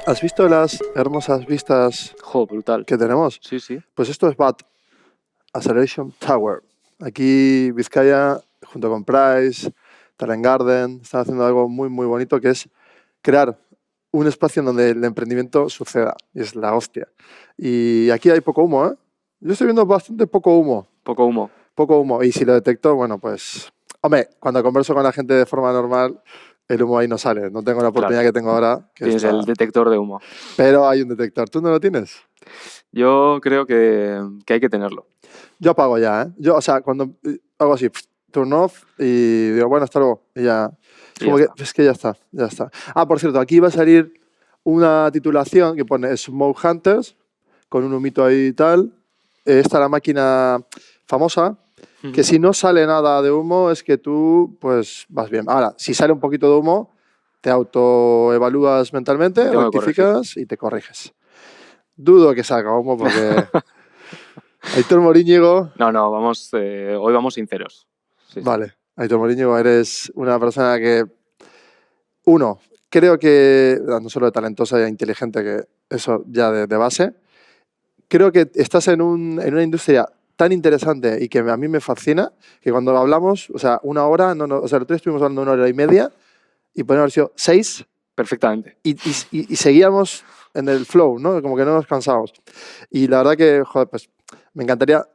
¿Has visto las hermosas vistas Jo, brutal. que tenemos? Sí, sí. Pues esto es BAT, Acceleration Tower. Aquí Vizcaya, junto con Price, Talent Garden, están haciendo algo muy, muy bonito, que es crear un espacio en donde el emprendimiento suceda. Y es la hostia. Y aquí hay poco humo, ¿eh? Yo estoy viendo bastante poco humo. Poco humo. Poco humo. Y si lo detecto, bueno, pues... Hombre, cuando converso con la gente de forma normal, el humo ahí no sale. No tengo la oportunidad Claro. que tengo ahora, que Tienes el está... detector de humo. Pero hay un detector. ¿Tú no lo tienes? Yo creo que hay que tenerlo. Yo apago ya, ¿eh? Yo, o sea, cuando hago así, turn off y digo, bueno, hasta luego. Y ya. Es Y ya como que, está. es que ya está, ya está. Ah, por cierto, aquí va a salir una titulación que pone Smoke Hunters, con un humito ahí y tal. Esta es la máquina famosa, que si no sale nada de humo es que tú, pues, vas bien. Ahora, si sale un poquito de humo, te autoevalúas mentalmente, Me tengo que corregir. rectificas y te corriges. Dudo que salga humo porque Aitor Moríñigo... No, vamos, hoy vamos sinceros. Sí, sí. Vale, Aitor Moríñigo, eres una persona que, uno, creo que, no solo de talentosa e inteligente, que eso ya de base, creo que estás en una industria tan interesante y que a mí me fascina, que cuando hablamos, o sea, una hora, o sea, el otro día estuvimos hablando una hora y media y podemos haber sido 6 Perfectamente. y seguíamos en el flow, ¿no? Como que no nos cansamos. Y la verdad que, joder, pues me encantaría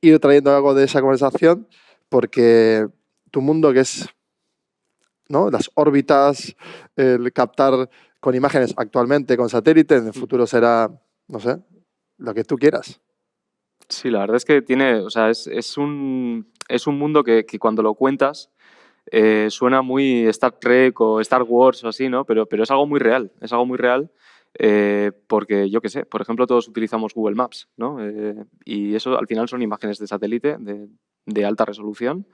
ir trayendo algo de esa conversación porque tu mundo que es, ¿no? Las órbitas, el captar con imágenes actualmente con satélite, en el futuro será, no sé, lo que tú quieras. Sí, la verdad es que tiene, o sea, es un mundo que cuando lo cuentas suena muy Star Trek o Star Wars o así, ¿no? Pero es algo muy real, es algo muy real porque yo qué sé, por ejemplo, todos utilizamos Google Maps, ¿no? Y eso al final son imágenes de satélite de alta resolución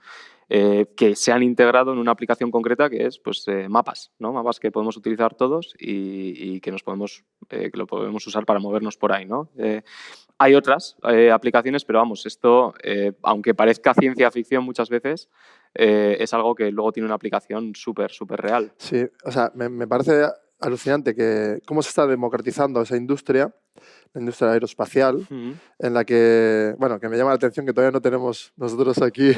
que se han integrado en una aplicación concreta que es pues mapas, ¿no? Mapas que podemos utilizar todos y que que lo podemos usar para movernos por ahí, ¿no? Hay otras aplicaciones, pero vamos, esto, aunque parezca ciencia ficción muchas veces, es algo que luego tiene una aplicación súper, súper real. Sí, o sea, me parece alucinante que cómo se está democratizando esa industria, la industria aeroespacial, Ujú. en la que, bueno, que me llama la atención que todavía no tenemos nosotros aquí,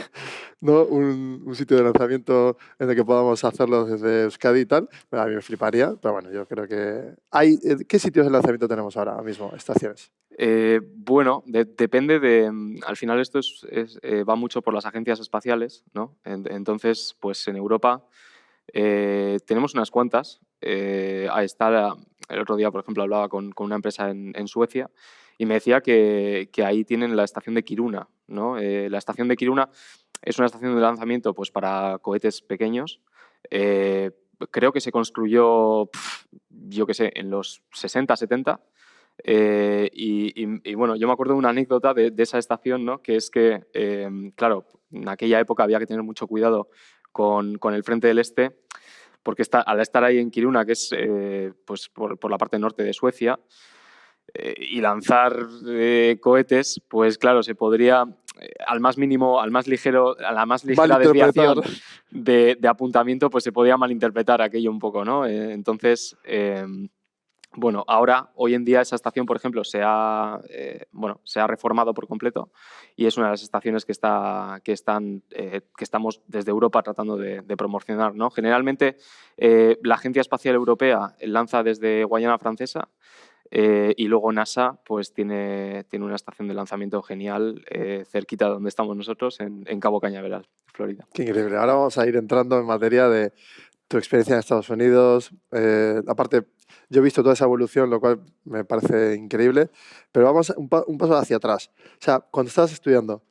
¿no? Un sitio de lanzamiento en el que podamos hacerlo desde Euskadi y tal. A mí me fliparía, pero bueno, yo creo que hay... ¿Qué sitios de lanzamiento tenemos ahora mismo? Estaciones. Bueno, depende de. Al final esto va mucho por las agencias espaciales, ¿no? Entonces, pues en Europa tenemos unas cuantas. El otro día, por ejemplo, hablaba con una empresa en Suecia y me decía que ahí tienen la estación de Kiruna, ¿no? La estación de Kiruna es una estación de lanzamiento pues, para cohetes pequeños. Eh, Creo que se construyó, yo qué sé, en los 60, 70. Y bueno, yo me acuerdo de una anécdota de esa estación, ¿no? Que es que, claro, en aquella época había que tener mucho cuidado con el frente del este, porque al estar ahí en Kiruna, que es pues por la parte norte de Suecia, y lanzar cohetes, pues claro, se podría, al más mínimo, al más ligero, a la más ligera Malinterpretar. desviación de apuntamiento, pues se podía malinterpretar aquello un poco, ¿no? Entonces, bueno, ahora, hoy en día, esa estación, por ejemplo, se ha reformado por completo y es una de las estaciones que estamos desde Europa tratando de promocionar, ¿no? Generalmente, la Agencia Espacial Europea lanza desde Guayana Francesa y luego NASA pues tiene una estación de lanzamiento genial cerquita de donde estamos nosotros, en Cabo Cañaveral, Florida. Qué increíble. Ahora vamos a ir entrando en materia de tu experiencia en Estados Unidos. Aparte, yo he visto toda esa evolución, lo cual me parece increíble. Pero vamos un paso hacia atrás. O sea, cuando estabas estudiando,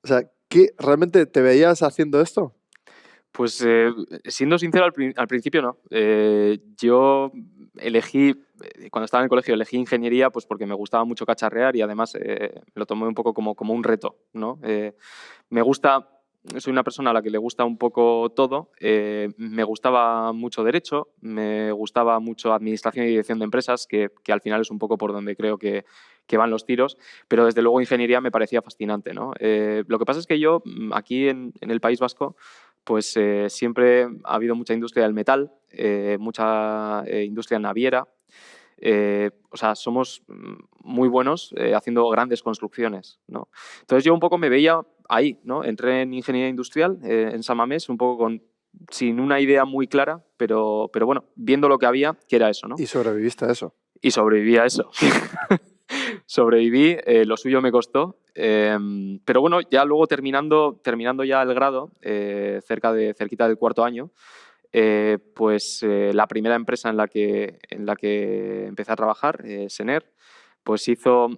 o sea, ¿qué realmente te veías haciendo esto? Pues siendo sincero, al principio no. Yo cuando estaba en el colegio, elegí ingeniería pues porque me gustaba mucho cacharrear y además lo tomé un poco como un reto, ¿no? Me gusta, soy una persona a la que le gusta un poco todo. Me gustaba mucho derecho, me gustaba mucho administración y dirección de empresas, que al final es un poco por donde creo que van los tiros, pero desde luego ingeniería me parecía fascinante, ¿no? Lo que pasa es que yo aquí en el País Vasco pues siempre ha habido mucha industria del metal, mucha industria naviera. O sea, somos muy buenos haciendo grandes construcciones, ¿no? Entonces yo un poco me veía ahí, ¿no? Entré en ingeniería industrial en San Mamés, un poco sin una idea muy clara, pero bueno, viendo lo que había, que era eso, ¿no? Y sobreviviste a eso. Y sobreviví a eso. Sobreviví, lo suyo me costó, pero bueno, ya luego terminando ya el grado, cerquita del cuarto año, pues la primera empresa en la que empecé a trabajar, Sener, pues hizo,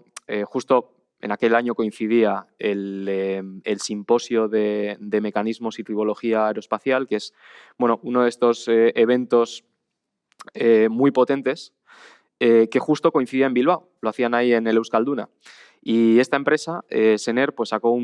justo en aquel año coincidía el simposio de mecanismos y tribología aeroespacial, que es, bueno, uno de estos eventos muy potentes, que justo coincidía en Bilbao, lo hacían ahí en el Euskalduna. Y esta empresa, Sener, pues sacó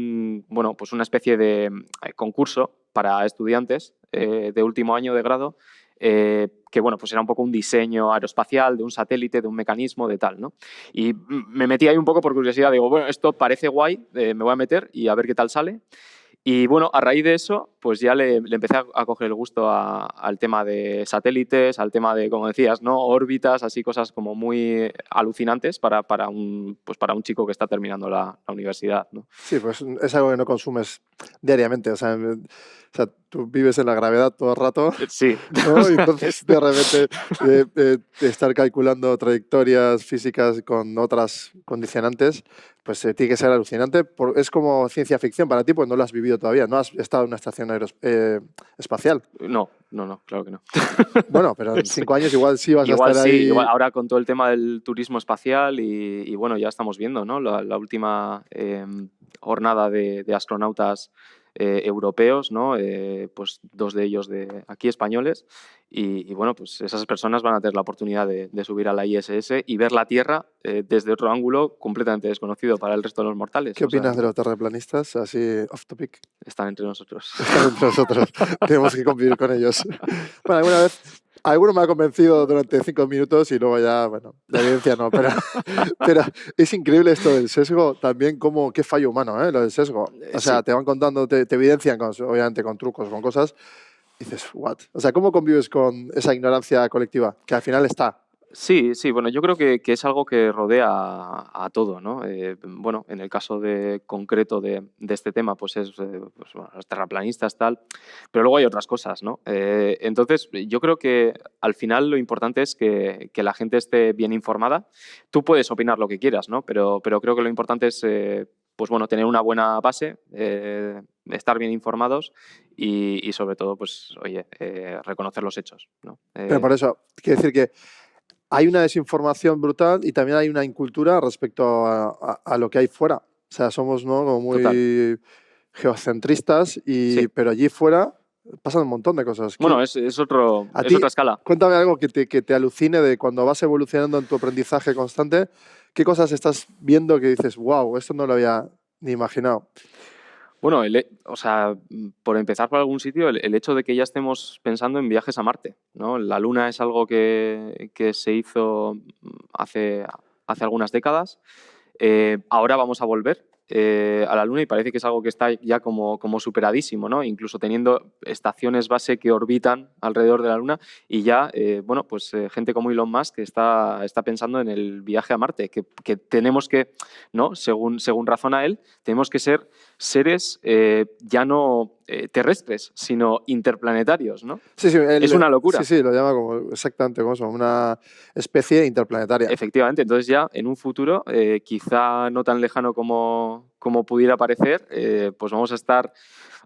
pues una especie de concurso para estudiantes de último año de grado, que bueno, pues era un poco un diseño aeroespacial de un satélite, de un mecanismo, de tal, ¿no? Y me metí ahí un poco por curiosidad, digo, bueno, esto parece guay, me voy a meter y a ver qué tal sale. Y bueno, a raíz de eso, pues ya le empecé a coger el gusto al tema de satélites, al tema de, como decías, ¿no? Órbitas, así cosas como muy alucinantes para un chico que está terminando la universidad, ¿no? Sí, pues es algo que no consumes diariamente. O sea, tú vives en la gravedad todo el rato, Sí. ¿no? Y entonces, de repente, estar calculando trayectorias físicas con otras condicionantes, pues tiene que ser alucinante. Es como ciencia ficción para ti, pues no lo has vivido todavía. No has estado en una estación espacial. No, claro que no. Bueno, pero en 5 años igual sí vas Igual a estar sí, ahí. igual ahora con todo el tema del turismo espacial y bueno, ya estamos viendo, ¿no? La última jornada de astronautas europeos, ¿no? Pues 2 de ellos de aquí españoles y bueno, pues esas personas van a tener la oportunidad de subir a la ISS y ver la Tierra desde otro ángulo completamente desconocido para el resto de los mortales. ¿Qué opinas de los terraplanistas? Así, off topic. Están entre nosotros. Están entre nosotros. Tenemos que convivir con ellos. Bueno, alguna vez, alguno me ha convencido durante 5 minutos y luego ya, bueno, la evidencia no, pero es increíble esto del sesgo, también como qué fallo humano, ¿eh? Lo del sesgo. O sea, Sí. te van contando, te evidencian, obviamente con trucos, con cosas, y dices, what? O sea, ¿cómo convives con esa ignorancia colectiva? Que al final está. Sí, bueno, yo creo que es algo que rodea a todo, ¿no? Bueno, en el caso concreto de este tema, pues es pues, bueno, los terraplanistas, tal, pero luego hay otras cosas, ¿no? Entonces, yo creo que al final lo importante es que la gente esté bien informada. Tú puedes opinar lo que quieras, ¿no? Pero creo que lo importante es, pues bueno, tener una buena base, estar bien informados y sobre todo, pues, oye, reconocer los hechos, ¿no? Pero por eso, quiero decir que hay una desinformación brutal y también hay una incultura respecto a lo que hay fuera. O sea, somos, ¿no?, como muy Total. geocentristas, Sí. pero allí fuera pasan un montón de cosas. Bueno, es otra escala. Cuéntame algo que te alucine de cuando vas evolucionando en tu aprendizaje constante. ¿Qué cosas estás viendo que dices, wow, esto no lo había ni imaginado? Bueno, o sea, por empezar por algún sitio, el hecho de que ya estemos pensando en viajes a Marte, ¿no? La Luna es algo que se hizo hace algunas décadas. Ahora vamos a volver a la Luna y parece que es algo que está ya como superadísimo, ¿no? Incluso teniendo estaciones base que orbitan alrededor de la Luna y ya, bueno, pues gente como Elon Musk que está pensando en el viaje a Marte, que tenemos que, ¿no? Según razona él, tenemos que ser seres ya no terrestres, sino interplanetarios, ¿no? Sí, es una locura. Sí, lo llama como exactamente como eso, una especie interplanetaria. Efectivamente, entonces ya en un futuro, quizá no tan lejano como pudiera parecer, pues vamos a estar...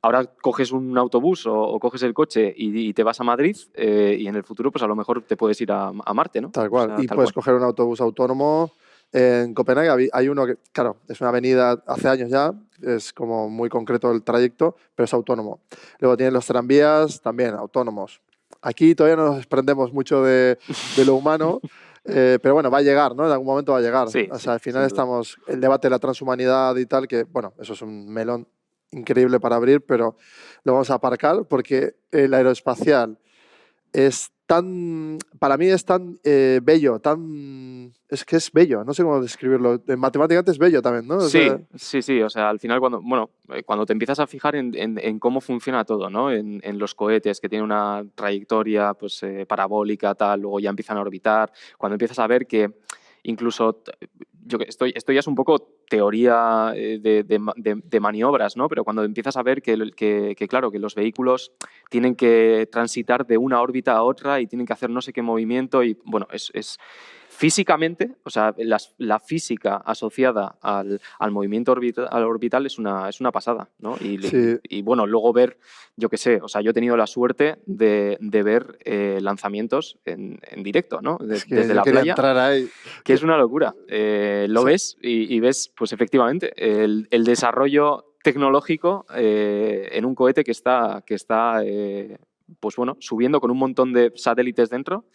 Ahora coges un autobús o coges el coche y te vas a Madrid y en el futuro pues a lo mejor te puedes ir a Marte, ¿no? Tal cual. O sea, y puedes coger un autobús autónomo. En Copenhague hay uno que, claro, es una avenida hace años ya, es como muy concreto el trayecto, pero es autónomo. Luego tienen los tranvías también autónomos. Aquí todavía no nos desprendemos mucho de lo humano, pero bueno, va a llegar, ¿no? En algún momento va a llegar. Sí, o sea, al final sin duda. estamos, el debate de la transhumanidad y tal, que bueno, eso es un melón increíble para abrir, pero lo vamos a aparcar porque el aeroespacial es para mí es tan bello, es que es bello, no sé cómo describirlo. Matemáticamente es bello también, ¿no? O Sí, sea, sí. O sea, al final cuando te empiezas a fijar en cómo funciona todo, ¿no? En los cohetes que tienen una trayectoria pues, parabólica, tal, luego ya empiezan a orbitar. Cuando empiezas a ver que incluso, esto ya es un poco teoría de maniobras, ¿no? Pero cuando empiezas a ver claro, que los vehículos tienen que transitar de una órbita a otra y tienen que hacer no sé qué movimiento y, bueno, es físicamente, o sea, la física asociada al movimiento orbital es una pasada, ¿no? sí, Y, bueno, luego ver, yo qué sé, o sea, yo he tenido la suerte de ver lanzamientos en directo, ¿no? es que Desde yo la quería playa, entrar ahí. que es una locura. O Lo sea, ves y ves, pues efectivamente, el desarrollo tecnológico en un cohete que está pues bueno, subiendo con un montón de satélites dentro.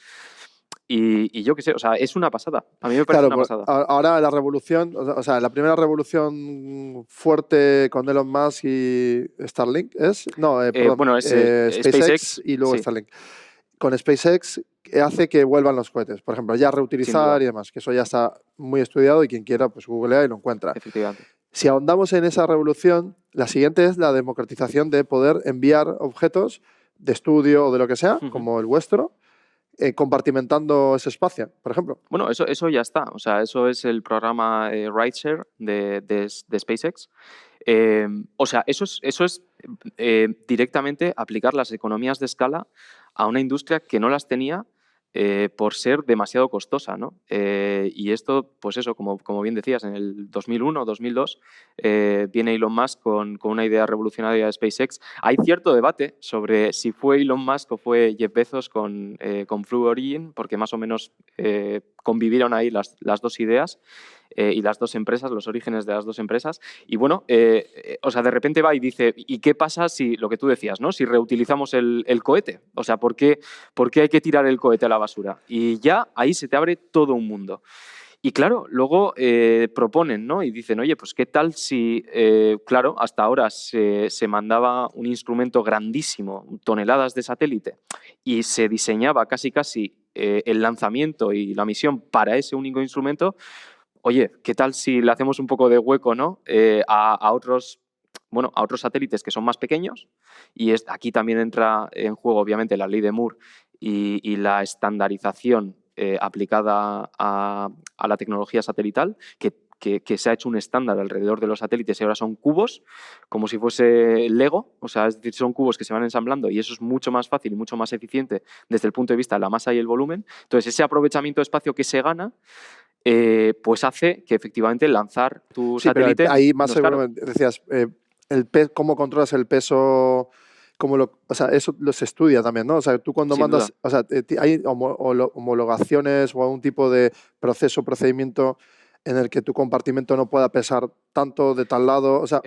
Y yo qué sé, o sea, es una pasada. A mí me parece claro, una pasada. ahora la revolución, o sea, la primera revolución fuerte con Elon Musk y Starlink es, no, perdón, Bueno, es SpaceX SpaceX, y luego sí, Starlink. Con SpaceX hace que vuelvan los cohetes, por ejemplo, ya sin reutilizar duda, y demás, que eso ya está muy estudiado y quien quiera, pues googlea y lo encuentra. efectivamente. Si ahondamos en esa revolución, la siguiente es la democratización de poder enviar objetos de estudio o de lo que sea, Ujú. como el vuestro, compartimentando ese espacio, por ejemplo. Bueno, eso ya está. O sea, eso es el programa Rideshare de SpaceX. O sea, eso es directamente aplicar las economías de escala a una industria que no las tenía por ser demasiado costosa, ¿no? Y esto, pues eso, como bien decías, en el 2001 o 2002 viene Elon Musk con una idea revolucionaria de SpaceX. Hay cierto debate sobre si fue Elon Musk o fue Jeff Bezos con Blue Origin, porque más o menos convivieron ahí las dos ideas y las dos empresas, los orígenes de las dos empresas. Y bueno, o sea, de repente va y dice, ¿y qué pasa si, lo que tú decías, ¿no? Si reutilizamos el cohete? O sea, ¿por qué hay que tirar el cohete a la basura? Y ya ahí se te abre todo un mundo. Y claro, luego proponen, ¿no? Y dicen, oye, pues qué tal si, claro, hasta ahora se mandaba un instrumento grandísimo, toneladas de satélite, y se diseñaba casi el lanzamiento y la misión para ese único instrumento. Oye, ¿qué tal si le hacemos un poco de hueco, ¿no? A otros, bueno, a otros satélites que son más pequeños. Y aquí también entra en juego, obviamente, la ley de Moore y la estandarización aplicada a la tecnología satelital, que se ha hecho un estándar alrededor de los satélites y ahora son cubos, como si fuese Lego, o sea, es decir, son cubos que se van ensamblando y eso es mucho más fácil y mucho más eficiente desde el punto de vista de la masa y el volumen. Entonces, ese aprovechamiento de espacio que se gana pues hace que efectivamente lanzar tu Sí, pero satélite ahí no más es caro. decías, cómo controlas el peso, o sea, eso se estudia también, ¿no? O sea, tú cuando Sin duda. mandas, o sea, hay homologaciones o algún tipo de procedimiento en el que tu compartimento no pueda pesar tanto de tal lado, o sea,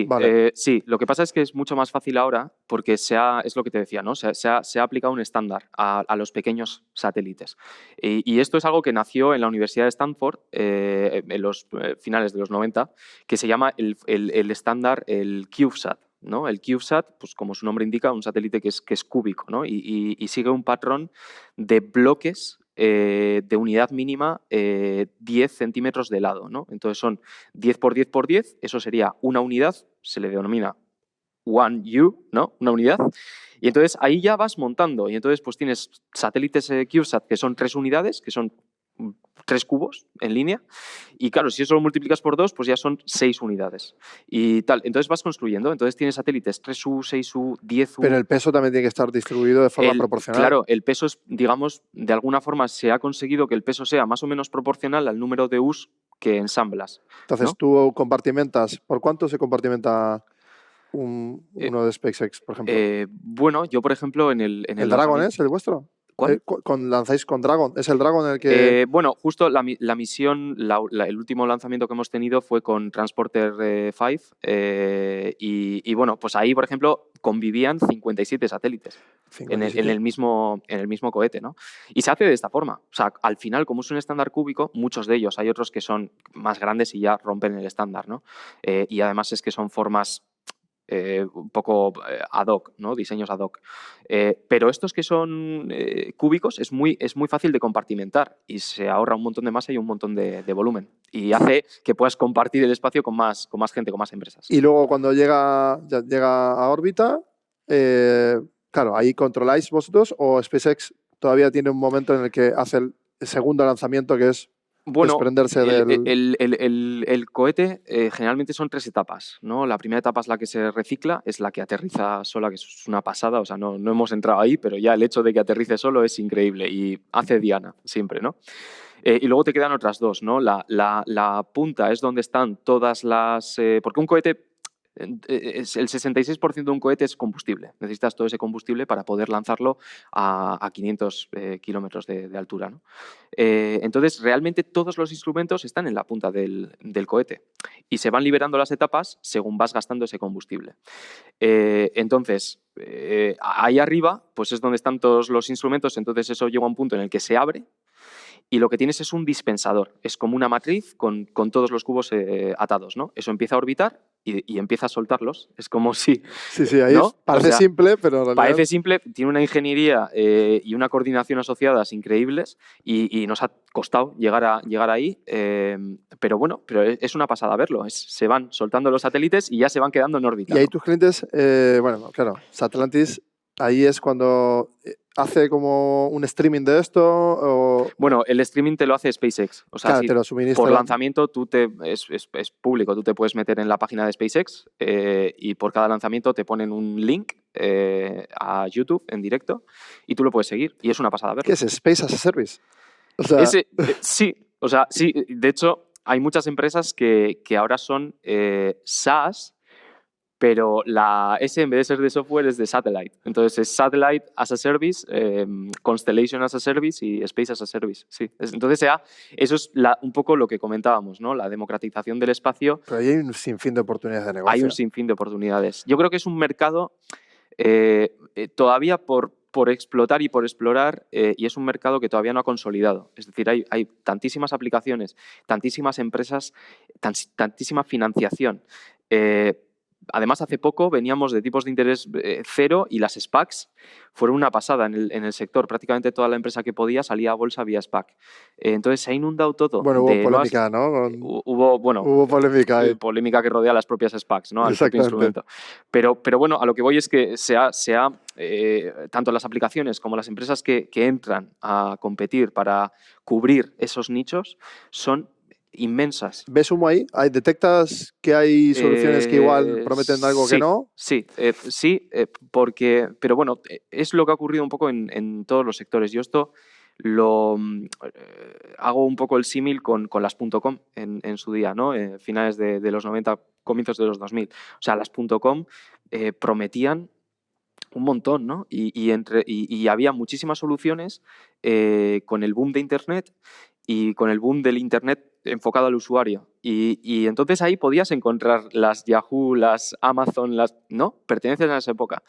vale, Sí. Lo que pasa es que es mucho más fácil ahora porque es lo que te decía, ¿no? Se ha aplicado un estándar a los pequeños satélites. Y esto es algo que nació en la Universidad de Stanford en los finales de los 90, que se llama el estándar, el CubeSat. ¿No? El CubeSat, pues como su nombre indica, un satélite que es cúbico, ¿no? Y sigue un patrón de bloques de unidad mínima 10 centímetros de lado, ¿no? Entonces son 10 por 10 por 10, eso sería una unidad, se le denomina one U, ¿no? Una unidad. Y entonces ahí ya vas montando. Y entonces pues tienes satélites CubeSat que son 3 unidades, que son 3 cubos en línea. Y claro, si eso lo multiplicas por 2, pues ya son 6 unidades. Y tal. Entonces vas construyendo. Entonces tienes satélites 3U, 6U, pero 10U. el peso también tiene que estar distribuido de forma proporcional. Claro, el peso es, digamos, de alguna forma se ha conseguido que el peso sea más o menos proporcional al número de U's que ensamblas, Entonces ¿no? tú compartimentas, ¿por cuánto se compartimenta Eh, uno de SpaceX, por ejemplo? bueno, yo, por ejemplo, en el ¿El Dragon lanzamiento. es el vuestro? ¿Cuál? Lanzáis con Dragon. ¿Es el Dragon el que...? Bueno, justo la misión, el último lanzamiento que hemos tenido fue con Transporter 5 y bueno, pues ahí, por ejemplo, convivían 57 satélites en el, en 57. el mismo, en el mismo cohete, ¿no? Y se hace de esta forma. O sea, al final, como es un estándar cúbico, muchos de ellos, hay otros que son más grandes y ya rompen el estándar, ¿no? Y además es que son formas un poco ad hoc, ¿no? Diseños ad hoc. Pero estos que son cúbicos es muy fácil de compartimentar y se ahorra un montón de masa y un montón de volumen. Y hace que puedas compartir el espacio con más gente, con más empresas. Y luego cuando llega a órbita, claro, ahí controláis vosotros o SpaceX todavía tiene un momento en el que hace el segundo lanzamiento que es desprenderse el cohete generalmente son 3 etapas, ¿no? La primera etapa es la que se recicla, es la que aterriza sola, que es una pasada, o sea, no hemos entrado ahí, pero ya el hecho de que aterrice solo es increíble y hace diana siempre, ¿no? Y luego te quedan otras 2, ¿no? La punta es donde están todas las... porque un cohete... El 66% de un cohete es combustible. Necesitas todo ese combustible para poder lanzarlo a 500 kilómetros de altura, ¿no? Entonces, realmente todos los instrumentos están en la punta del cohete y se van liberando las etapas según vas gastando ese combustible. Entonces, ahí arriba pues es donde están todos los instrumentos, entonces eso llega a un punto en el que se abre y lo que tienes es un dispensador. Es como una matriz con todos los cubos atados, ¿no? Eso empieza a orbitar y empieza a soltarlos. Es como si... Sí, ahí ¿no? parece simple, pero en realidad... Parece simple, tiene una ingeniería y una coordinación asociadas increíbles y nos ha costado llegar ahí, pero bueno, pero es una pasada verlo. Se van soltando los satélites y ya se van quedando en órbita. Y ahí tus clientes, bueno, claro, Satlantis, ahí es cuando hace como un streaming de esto o... Bueno, el streaming te lo hace SpaceX. O sea, claro, te lo suministra. Por lanzamiento es público. Tú te puedes meter en la página de SpaceX y por cada lanzamiento te ponen un link a YouTube en directo y tú lo puedes seguir. Y es una pasada verlo. ¿Qué es Space as a Service? O sea... sí. De hecho, hay muchas empresas que ahora son SaaS, pero la S en vez de ser de software es de satellite. Entonces es Satellite as a Service, Constellation as a Service y Space as a Service. Sí. Entonces eso es un poco lo que comentábamos, ¿no? La democratización del espacio. Pero ahí hay un sinfín de oportunidades de negocio. Hay un sinfín de oportunidades. Yo creo que es un mercado todavía por explotar y por explorar y es un mercado que todavía no ha consolidado. Es decir, hay tantísimas aplicaciones, tantísimas empresas, tantísima financiación. Además, hace poco veníamos de tipos de interés cero y las SPACs fueron una pasada en el sector. Prácticamente toda la empresa que podía salía a bolsa vía SPAC. Entonces se ha inundado todo. Bueno, hubo polémica, ¿no? Hubo polémica ahí. Polémica que rodea a las propias SPACs, ¿no? Al propio instrumento. Pero bueno, a lo que voy es que tanto las aplicaciones como las empresas que entran a competir para cubrir esos nichos son inmensas. ¿Ves humo ahí? ¿Detectas que hay soluciones que igual prometen algo que no? Sí, pero bueno, es lo que ha ocurrido un poco en todos los sectores. Yo esto hago un poco el símil con las .com en su día, ¿no? Finales de los 90, comienzos de los 2000. O sea, las .com prometían un montón, ¿no? Y había muchísimas soluciones con el boom de Internet y con el boom del Internet enfocado al usuario. Y entonces ahí podías encontrar las Yahoo, las Amazon, ¿no? Pertenecen a esa época.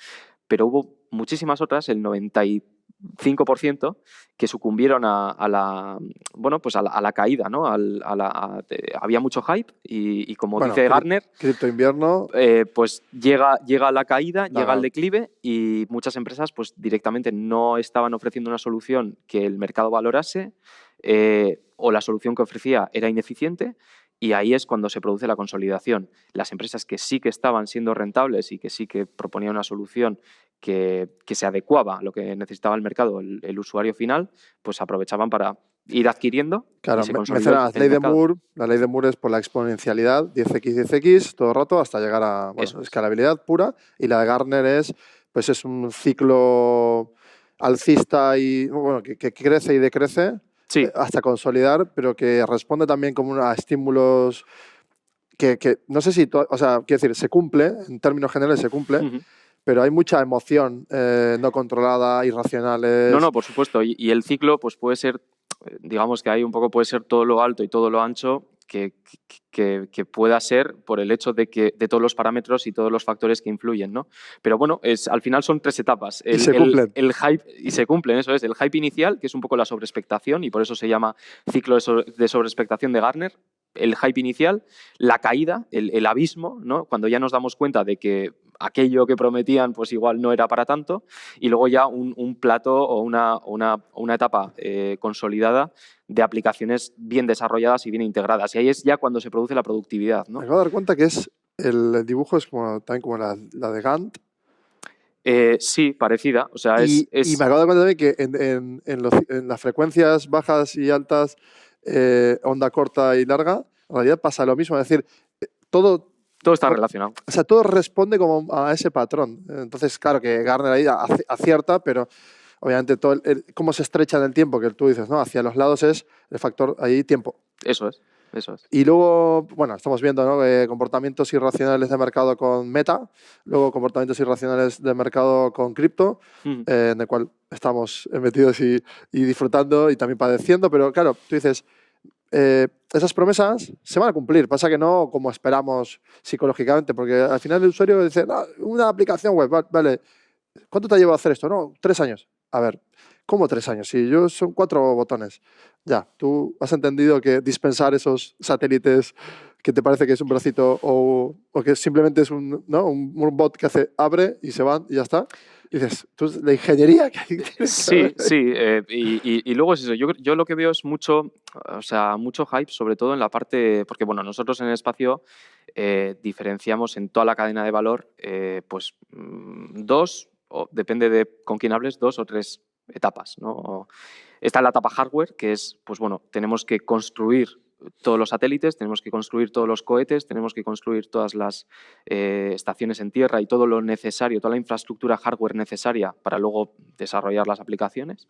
Pero hubo muchísimas otras, el 95%, que sucumbieron a la caída, ¿no? Había mucho hype y como dice Gartner, cripto invierno, pues llega la caída, llega el declive y muchas empresas pues directamente no estaban ofreciendo una solución que el mercado valorase o la solución que ofrecía era ineficiente. Y ahí es cuando se produce la consolidación. Las empresas que sí que estaban siendo rentables y que sí que proponían una solución que se adecuaba a lo que necesitaba el mercado, el usuario final, pues aprovechaban para ir adquiriendo. Claro, mencionabas la ley de Moore es por la exponencialidad, 10x, 10x, todo el rato, hasta llegar a escalabilidad pura. Y la de Gartner es un ciclo alcista y que crece y decrece. Sí. Hasta consolidar, pero que responde también como a estímulos que no sé si, quiero decir, se cumple, en términos generales se cumple, pero hay mucha emoción no controlada, irracionales. No, por supuesto, y el ciclo pues puede ser, digamos que hay un poco, puede ser todo lo alto y todo lo ancho que pueda ser por el hecho de todos los parámetros y todos los factores que influyen, ¿no? Pero bueno, al final son 3 etapas. Y se cumplen. El hype, y se cumplen, eso es. El hype inicial, que es un poco la sobreexpectación, y por eso se llama ciclo de sobreexpectación de Gartner. El hype inicial, la caída, el abismo, ¿no? Cuando ya nos damos cuenta de que aquello que prometían pues igual no era para tanto, y luego ya un plato o una etapa consolidada de aplicaciones bien desarrolladas y bien integradas. Y ahí es ya cuando se produce la productividad, ¿no? Me acabo de dar cuenta que el dibujo es también como la de Gantt. Sí, parecida. O sea, Y me acabo de dar cuenta también que en las frecuencias bajas y altas, onda corta y larga, en realidad pasa lo mismo. Es decir, todo está relacionado. O sea, todo responde como a ese patrón. Entonces, claro que Garner ahí acierta, pero obviamente todo cómo se estrecha en el tiempo, que tú dices, ¿no? Hacia los lados es el factor ahí tiempo. Eso es. Y luego, bueno, estamos viendo, ¿no? Comportamientos irracionales de mercado con Meta, luego comportamientos irracionales de mercado con cripto, en el cual estamos metidos y disfrutando y también padeciendo, pero claro, tú dices, esas promesas se van a cumplir, pasa que no como esperamos psicológicamente, porque al final el usuario dice, no, una aplicación web, vale, ¿cuánto te ha llevado a hacer esto? No, 3 años. A ver, ¿cómo 3 años? Si yo son 4 botones. Ya, tú has entendido que dispensar esos satélites que te parece que es un bracito o que simplemente es un bot que abre y se van y ya está. Y dices, tú, la ingeniería que hay. Sí. Y luego es eso. Yo lo que veo es mucho hype, sobre todo en la parte, porque bueno, nosotros en el espacio diferenciamos en toda la cadena de valor, pues 2, o depende de con quién hables, 2 o 3 etapas, ¿no? Está la etapa hardware, que es, pues bueno, tenemos que construir todos los satélites, tenemos que construir todos los cohetes, tenemos que construir todas las estaciones en tierra y todo lo necesario, toda la infraestructura hardware necesaria para luego desarrollar las aplicaciones.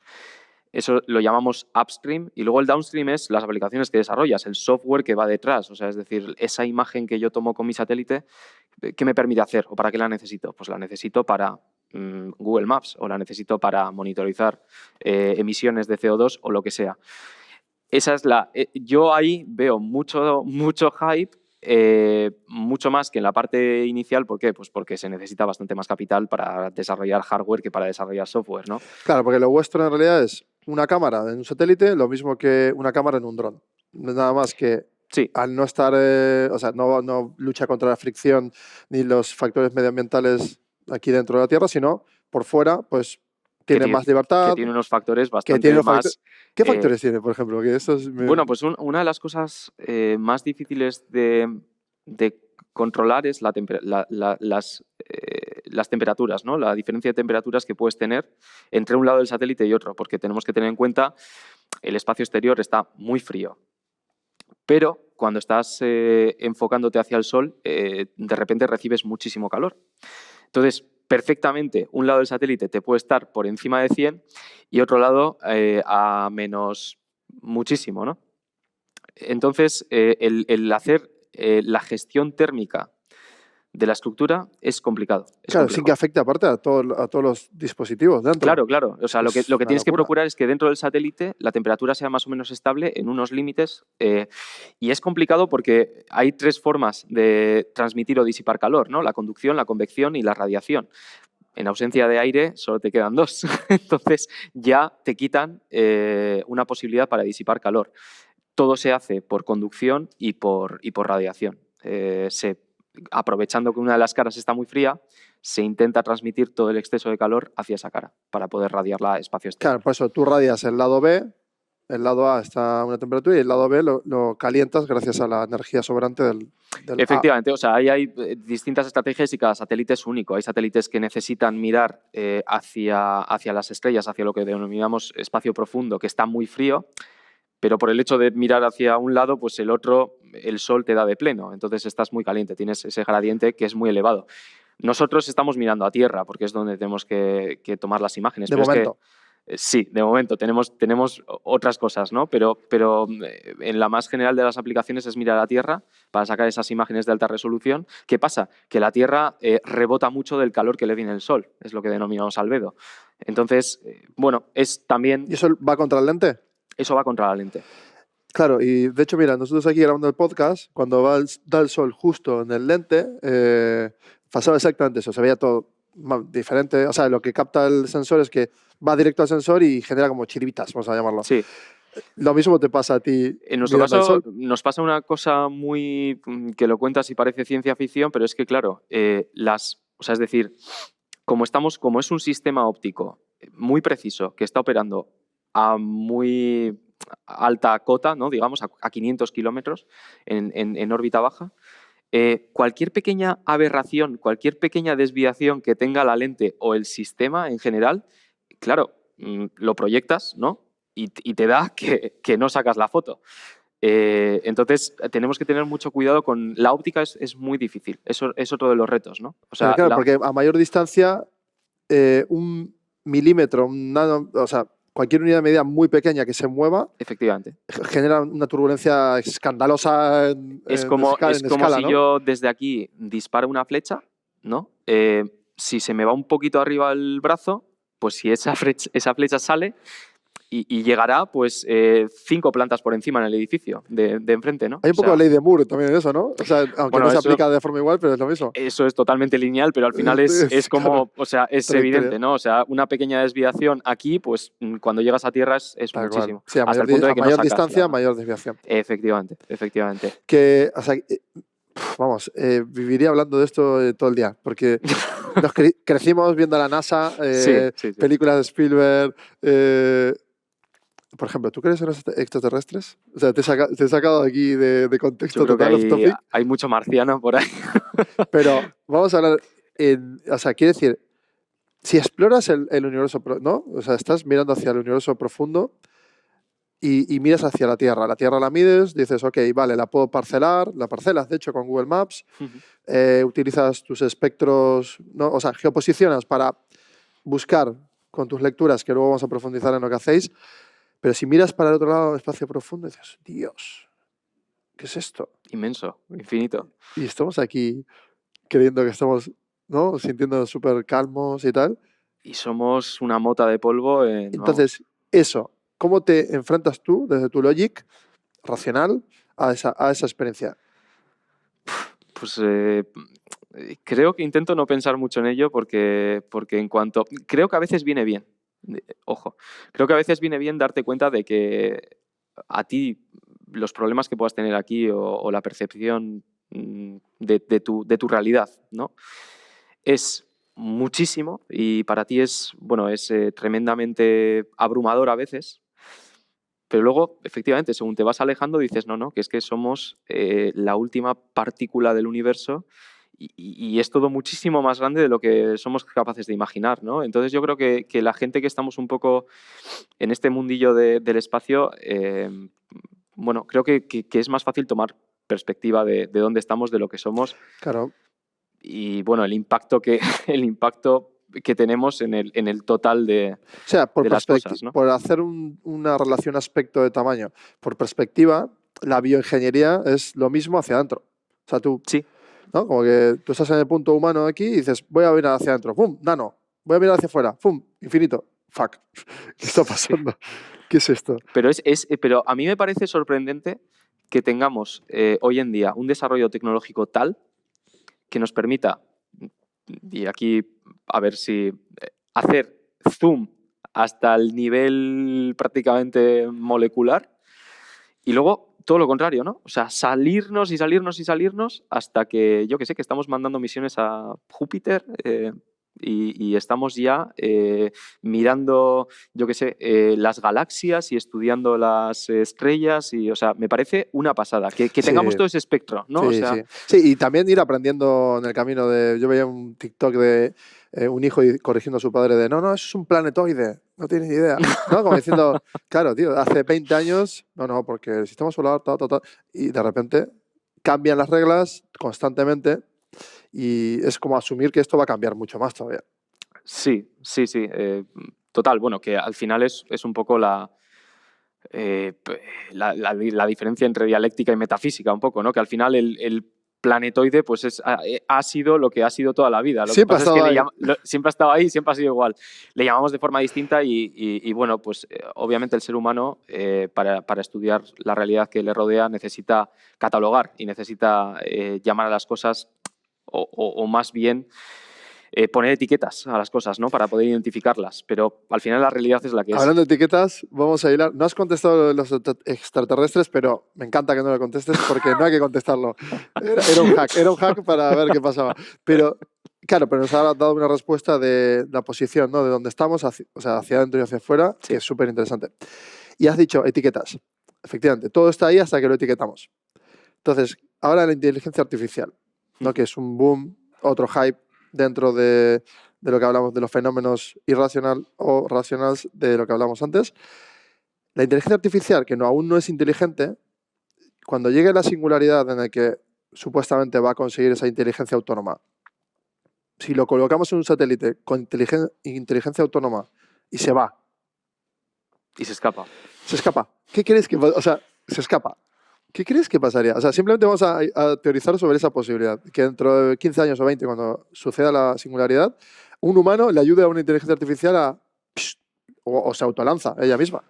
Eso lo llamamos upstream, y luego el downstream es las aplicaciones que desarrollas, el software que va detrás, o sea, es decir, esa imagen que yo tomo con mi satélite, ¿qué me permite hacer o para qué la necesito? Pues la necesito para Google Maps, o la necesito para monitorizar emisiones de CO2 o lo que sea. Esa es yo ahí veo mucho hype, mucho más que en la parte inicial. ¿Por qué? Pues porque se necesita bastante más capital para desarrollar hardware que para desarrollar software, ¿no? Claro, porque lo vuestro en realidad es una cámara en un satélite, lo mismo que una cámara en un dron. Nada más que sí, al no estar, o sea, no lucha contra la fricción ni los factores medioambientales aquí dentro de la Tierra, sino por fuera, pues tiene más libertad. Que tiene unos factores bastante más... ¿Qué factores tiene, por ejemplo? Que eso es... Bueno, pues una de las cosas más difíciles de controlar es las temperaturas, ¿no? La diferencia de temperaturas que puedes tener entre un lado del satélite y otro, porque tenemos que tener en cuenta el espacio exterior está muy frío. Pero cuando estás enfocándote hacia el sol, de repente recibes muchísimo calor. Entonces, perfectamente, un lado del satélite te puede estar por encima de 100 y otro lado a menos muchísimo, ¿no? Entonces, el hacer la gestión térmica de la estructura es complicado. Claro, sin que afecte aparte a todos los dispositivos dentro. Claro. O sea, lo que tienes que procurar es que dentro del satélite la temperatura sea más o menos estable en unos límites. Y es complicado porque hay 3 formas de transmitir o disipar calor, ¿no? La conducción, la convección y la radiación. En ausencia de aire solo te quedan 2. Entonces ya te quitan una posibilidad para disipar calor. Todo se hace por conducción y por radiación. Aprovechando que una de las caras está muy fría, se intenta transmitir todo el exceso de calor hacia esa cara para poder radiarla a espacio exterior. Claro, por eso tú radias el lado B, el lado A está a una temperatura y el lado B lo calientas gracias a la energía sobrante del Efectivamente, A. O sea, ahí hay distintas estrategias y cada satélite es único. Hay satélites que necesitan mirar hacia las estrellas, hacia lo que denominamos espacio profundo, que está muy frío, pero por el hecho de mirar hacia un lado, pues el otro, el sol te da de pleno, entonces estás muy caliente, tienes ese gradiente que es muy elevado. Nosotros estamos mirando a tierra porque es donde tenemos que tomar las imágenes. De momento. Sí, de momento tenemos otras cosas, ¿no? Pero en la más general de las aplicaciones es mirar a tierra para sacar esas imágenes de alta resolución. ¿Qué pasa? Que la Tierra rebota mucho del calor que le viene el Sol, es lo que denominamos albedo. Entonces, bueno, es también... ¿Y eso va contra el lente? Eso va contra la lente. Claro, y de hecho, mira, nosotros aquí grabando el podcast, cuando da el sol justo en el lente, pasaba exactamente eso, se veía todo diferente. O sea, lo que capta el sensor es que va directo al sensor y genera como chiribitas, vamos a llamarlo. Sí. Lo mismo te pasa a ti. En nuestro caso nos pasa una cosa muy que lo cuentas y parece ciencia ficción, pero es que, claro, las O sea, es decir, como es un sistema óptico muy preciso que está operando a muy alta cota, ¿no? Digamos, a 500 kilómetros en órbita baja, cualquier pequeña aberración, cualquier pequeña desviación que tenga la lente o el sistema en general, claro, lo proyectas, ¿no? Y te da que no sacas la foto. Entonces, tenemos que tener mucho cuidado con... La óptica es muy difícil, eso es otro de los retos, ¿no? O Pero sea, claro, porque a mayor distancia, un milímetro, o sea, cualquier unidad de medida muy pequeña que se mueva efectivamente. genera una turbulencia escandalosa Es en como escala, si ¿no? yo desde aquí disparo una flecha, ¿no? Si se me va un poquito arriba el brazo, pues si esa flecha sale y llegará pues 5 plantas por encima en el edificio de enfrente, ¿no? Hay O un poco de sea, ley de Moore también en eso, ¿no? O sea, aunque no bueno, se aplica de forma igual, pero es lo mismo. eso es totalmente lineal, pero al final es Claro, como, o sea, es trayectoria. evidente, ¿no? O sea, una pequeña desviación aquí, pues cuando llegas a tierra es Tal cual. muchísimo. Sí, Hasta el punto de a que no mayor sacas distancia, la... mayor desviación. Efectivamente, efectivamente. Que, o sea, vamos, viviría hablando de esto todo el día, porque crecimos viendo a la NASA, Sí, sí, sí. películas de Spielberg. Por ejemplo, ¿tú crees en los extraterrestres? O sea, te he sacado aquí de Yo contexto creo que total, off topic, hay mucho marciano por ahí. pero vamos a hablar o sea, quiere decir, si exploras el universo, ¿no? O sea, estás mirando hacia el universo profundo y miras hacia la Tierra. La Tierra la mides, dices, ok, vale, la puedo parcelar, la parcelas, de hecho, con Google Maps, utilizas tus espectros, ¿no? O sea, geoposicionas para buscar con tus lecturas, que luego vamos a profundizar en lo que hacéis, pero si miras para el otro lado del espacio profundo, dices, Dios, ¿qué es esto? Inmenso, infinito. Y estamos aquí creyendo que estamos, ¿no? Sintiéndonos súper calmos y tal. Y somos una mota de polvo en... Entonces, eso, ¿cómo te enfrentas tú, desde tu logic racional, a esa experiencia? Pues creo que intento no pensar mucho en ello porque en cuanto... Creo que a veces viene bien, ojo, creo que a veces viene bien darte cuenta de que a ti los problemas que puedas tener aquí o la percepción de tu realidad, ¿no? Es muchísimo y para ti es, bueno, es tremendamente abrumador a veces, pero luego, efectivamente, según te vas alejando, dices, no, que es que somos la última partícula del universo y es todo muchísimo más grande de lo que somos capaces de imaginar, ¿no? Entonces yo creo que la gente que estamos un poco en este mundillo del espacio, bueno, creo que es más fácil tomar perspectiva de dónde estamos, de lo que somos Claro. y, bueno, el impacto el impacto que tenemos en el total O sea, de las cosas, ¿no? por hacer una relación aspecto de tamaño, por perspectiva, la bioingeniería es lo mismo hacia adentro. O sea, tú, Sí. ¿no? Como que tú estás en el punto humano aquí y dices, voy a mirar hacia adentro, ¡pum! Nano. Voy a mirar hacia afuera, ¡pum! Infinito. Fuck. ¿Qué está pasando? Sí. ¿Qué es esto? Pero a mí me parece sorprendente que tengamos hoy en día un desarrollo tecnológico tal que nos permita, y aquí a ver si hacer zoom hasta el nivel prácticamente molecular y luego todo lo contrario, ¿no? O sea, salirnos y salirnos y salirnos hasta que, yo que sé, que estamos mandando misiones a Júpiter y estamos ya mirando, yo que sé, las galaxias y estudiando las estrellas y, o sea, me parece una pasada que tengamos todo ese espectro, ¿no? Sí, o sea, sí, y también ir aprendiendo en el camino de... Yo veía un TikTok de un hijo corrigiendo a su padre de, no, eso es un planetoide, no tienes ni idea, ¿no? Como diciendo, claro, tío, hace 20 años, no, porque el sistema solar, y de repente cambian las reglas constantemente y es como asumir que esto va a cambiar mucho más todavía. Sí. Total, bueno, que al final es un poco la diferencia entre dialéctica y metafísica, un poco, ¿no? Que al final el planetoide pues ha sido lo que ha sido toda la vida. Lo que pasa es que siempre ha estado ahí, siempre ha sido igual. Le llamamos de forma distinta y bueno, pues obviamente el ser humano para estudiar la realidad que le rodea necesita catalogar y necesita llamar a las cosas o más bien poner etiquetas a las cosas, ¿no? Para poder identificarlas, pero al final la realidad es la que es. Hablando de etiquetas, vamos a hilar. No has contestado lo de los extraterrestres, pero me encanta que no lo contestes porque no hay que contestarlo. Era un hack para ver qué pasaba. Pero, claro, pero nos ha dado una respuesta de la posición, ¿no? De dónde estamos, o sea, hacia adentro y hacia afuera, Sí. que es súper interesante. Y has dicho etiquetas. Efectivamente, todo está ahí hasta que lo etiquetamos. Entonces, ahora la inteligencia artificial, ¿no? Que es un boom, otro hype dentro de lo que hablamos de los fenómenos irracional o racionales de lo que hablamos antes. La inteligencia artificial, que aún no es inteligente, cuando llegue la singularidad en la que supuestamente va a conseguir esa inteligencia autónoma, si lo colocamos en un satélite con inteligencia autónoma y se va, Y se escapa. se escapa, ¿qué crees que o sea, se escapa? ¿Qué crees que pasaría? O sea, simplemente vamos a teorizar sobre esa posibilidad, que dentro de 15 años o 20, cuando suceda la singularidad, un humano le ayude a una inteligencia artificial o se autolanza ella misma.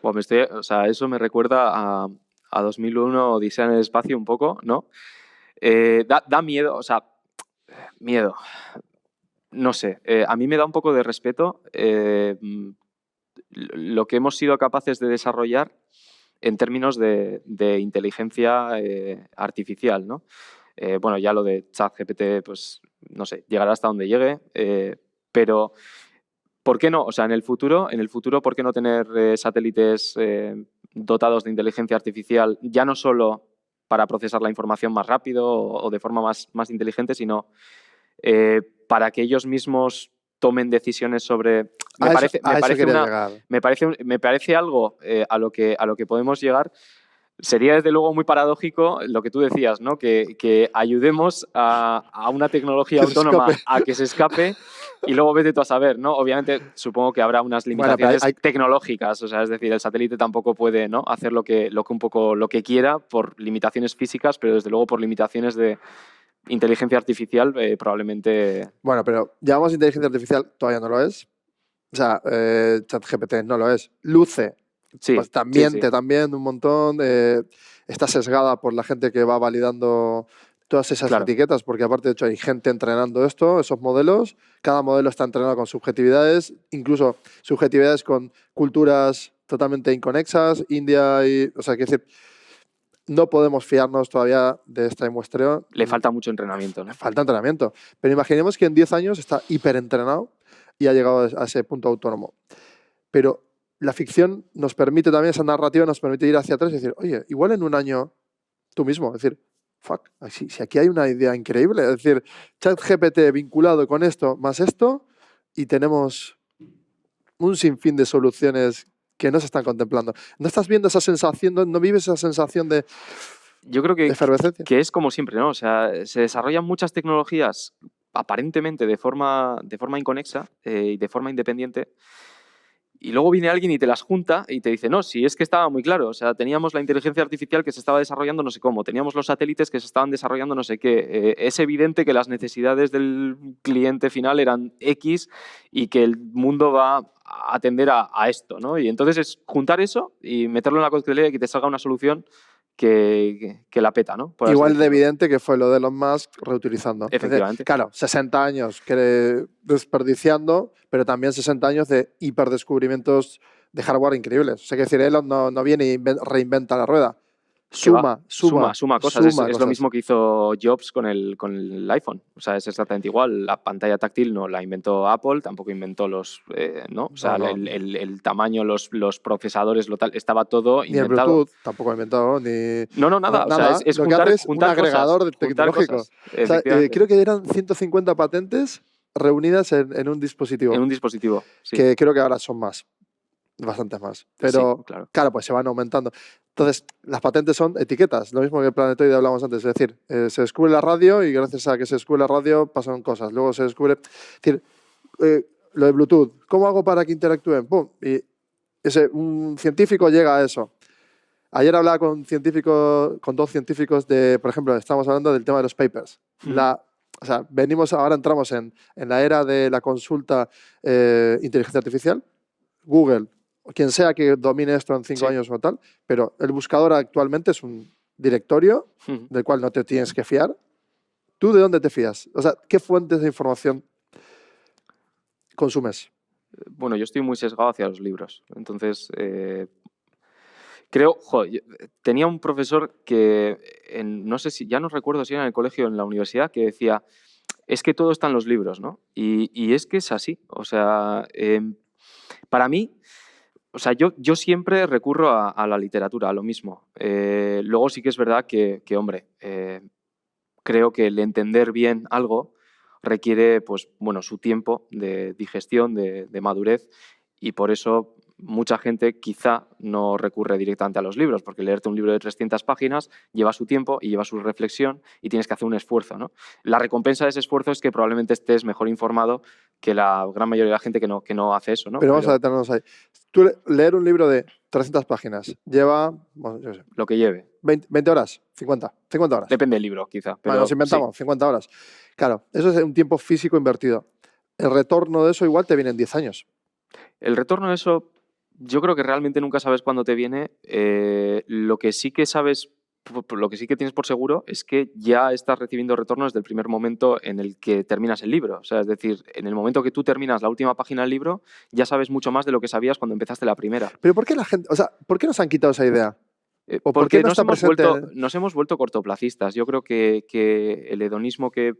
Bueno, o sea, eso me recuerda a 2001 Odisea en el espacio un poco, ¿no? Da miedo, o sea, miedo. No sé, a mí me da un poco de respeto lo que hemos sido capaces de desarrollar en términos de inteligencia artificial, ¿no? Bueno, ya lo de ChatGPT, pues no sé, llegará hasta donde llegue, pero ¿por qué no? O sea, en el futuro, ¿por qué no tener satélites dotados de inteligencia artificial, ya no solo para procesar la información más rápido o de forma más inteligente, sino para que ellos mismos tomen decisiones sobre... Me parece algo a lo que podemos llegar. Sería desde luego muy paradójico lo que tú decías, ¿no? Que ayudemos a una tecnología autónoma a que se escape y luego vete tú a saber, ¿no? Obviamente supongo que habrá unas limitaciones tecnológicas, o sea, es decir, el satélite tampoco puede, ¿no? hacer lo que un poco lo que quiera por limitaciones físicas, pero desde luego por limitaciones de inteligencia artificial probablemente... Bueno, pero llamamos inteligencia artificial, todavía no lo es. O sea, ChatGPT no lo es. Luce, sí, pues también, sí. también un montón. Está sesgada por la gente que va validando todas esas etiquetas, porque aparte, de hecho, hay gente entrenando esos modelos. Cada modelo está entrenado con subjetividades, incluso subjetividades con culturas totalmente inconexas, India y... O sea, quiero decir, no podemos fiarnos todavía de esta muestreo. Le falta mucho entrenamiento, ¿no? Le falta entrenamiento. Pero imaginemos que en 10 años está hiperentrenado y ha llegado a ese punto autónomo. Pero la ficción nos permite también, esa narrativa nos permite ir hacia atrás y decir, oye, igual en un año tú mismo, es decir, fuck, si aquí hay una idea increíble, es decir, ChatGPT vinculado con esto más esto y tenemos un sinfín de soluciones que no se están contemplando. ¿No estás viendo esa sensación, no vives esa sensación de... Yo creo que efervescencia? Que es como siempre, ¿no? O sea, se desarrollan muchas tecnologías aparentemente de forma inconexa y de forma independiente, y luego viene alguien y te las junta y te dice, no, si es que estaba muy claro, o sea, teníamos la inteligencia artificial que se estaba desarrollando no sé cómo, teníamos los satélites que se estaban desarrollando no sé qué, es evidente que las necesidades del cliente final eran X y que el mundo va a atender a esto, ¿no? Y entonces es juntar eso y meterlo en la coctelera y que te salga una solución que la peta, ¿no? Igual de evidente que fue lo de Elon Musk reutilizando. Efectivamente. Claro, 60 años desperdiciando, pero también 60 años de hiperdescubrimientos de hardware increíbles. O sea, que decir, Elon no viene y reinventa la rueda. Suma cosas. Es lo mismo que hizo Jobs con el iPhone. O sea, es exactamente igual. La pantalla táctil no la inventó Apple, tampoco inventó los... ¿no? O sea, el tamaño, los procesadores, estaba todo ni inventado. Ni el Bluetooth tampoco ha inventado, ni... No, nada. O sea, es lo que hace es un agregador tecnológico. O sea, creo que eran 150 patentes reunidas en un dispositivo. En un dispositivo, sí. Que creo que ahora son más. Bastantes más. Pero, sí, claro, pues se van aumentando. Entonces, las patentes son etiquetas, lo mismo que el planetoide hablamos antes. Es decir, se descubre la radio y gracias a que se descubre la radio pasan cosas. Luego se descubre... Es decir, lo de Bluetooth, ¿cómo hago para que interactúen? ¡Pum! Y un científico llega a eso. Ayer hablaba con dos científicos de, por ejemplo, estamos hablando del tema de los papers. O sea, ahora entramos en la era de la consulta inteligencia artificial. Google, quien sea que domine esto en 5 años o tal, pero el buscador actualmente es un directorio del cual no te tienes que fiar. ¿Tú de dónde te fías? O sea, ¿qué fuentes de información consumes? Bueno, yo estoy muy sesgado hacia los libros. Entonces, creo, tenía un profesor que, no sé si, ya no recuerdo si era en el colegio o en la universidad, que decía, es que todo está en los libros, ¿no? Y es que es así. O sea, para mí, o sea, yo siempre recurro a la literatura, a lo mismo. Luego sí que es verdad que hombre, creo que el entender bien algo requiere, pues, bueno, su tiempo de digestión, de madurez, y por eso mucha gente quizá no recurre directamente a los libros, porque leerte un libro de 300 páginas lleva su tiempo y lleva su reflexión y tienes que hacer un esfuerzo, ¿no? La recompensa de ese esfuerzo es que probablemente estés mejor informado que la gran mayoría de la gente que no hace eso, ¿no? Pero vamos a detenernos ahí. Tú leer un libro de 300 páginas lleva, bueno, yo sé, Lo que lleve. 20 horas, 50 horas. Depende del libro, quizá. Pero Bueno, nos inventamos, sí. 50 horas. Claro, eso es un tiempo físico invertido. El retorno de eso igual te viene en 10 años. El retorno de eso, yo creo que realmente nunca sabes cuándo te viene. Lo que sí que sabes, lo que sí que tienes por seguro es que ya estás recibiendo retorno desde el primer momento en el que terminas el libro. O sea, es decir, en el momento que tú terminas la última página del libro, ya sabes mucho más de lo que sabías cuando empezaste la primera. Pero ¿por qué la gente, o sea, por qué nos han quitado esa idea? ¿O por qué no está presente? Nos hemos vuelto cortoplacistas. Yo creo que el hedonismo que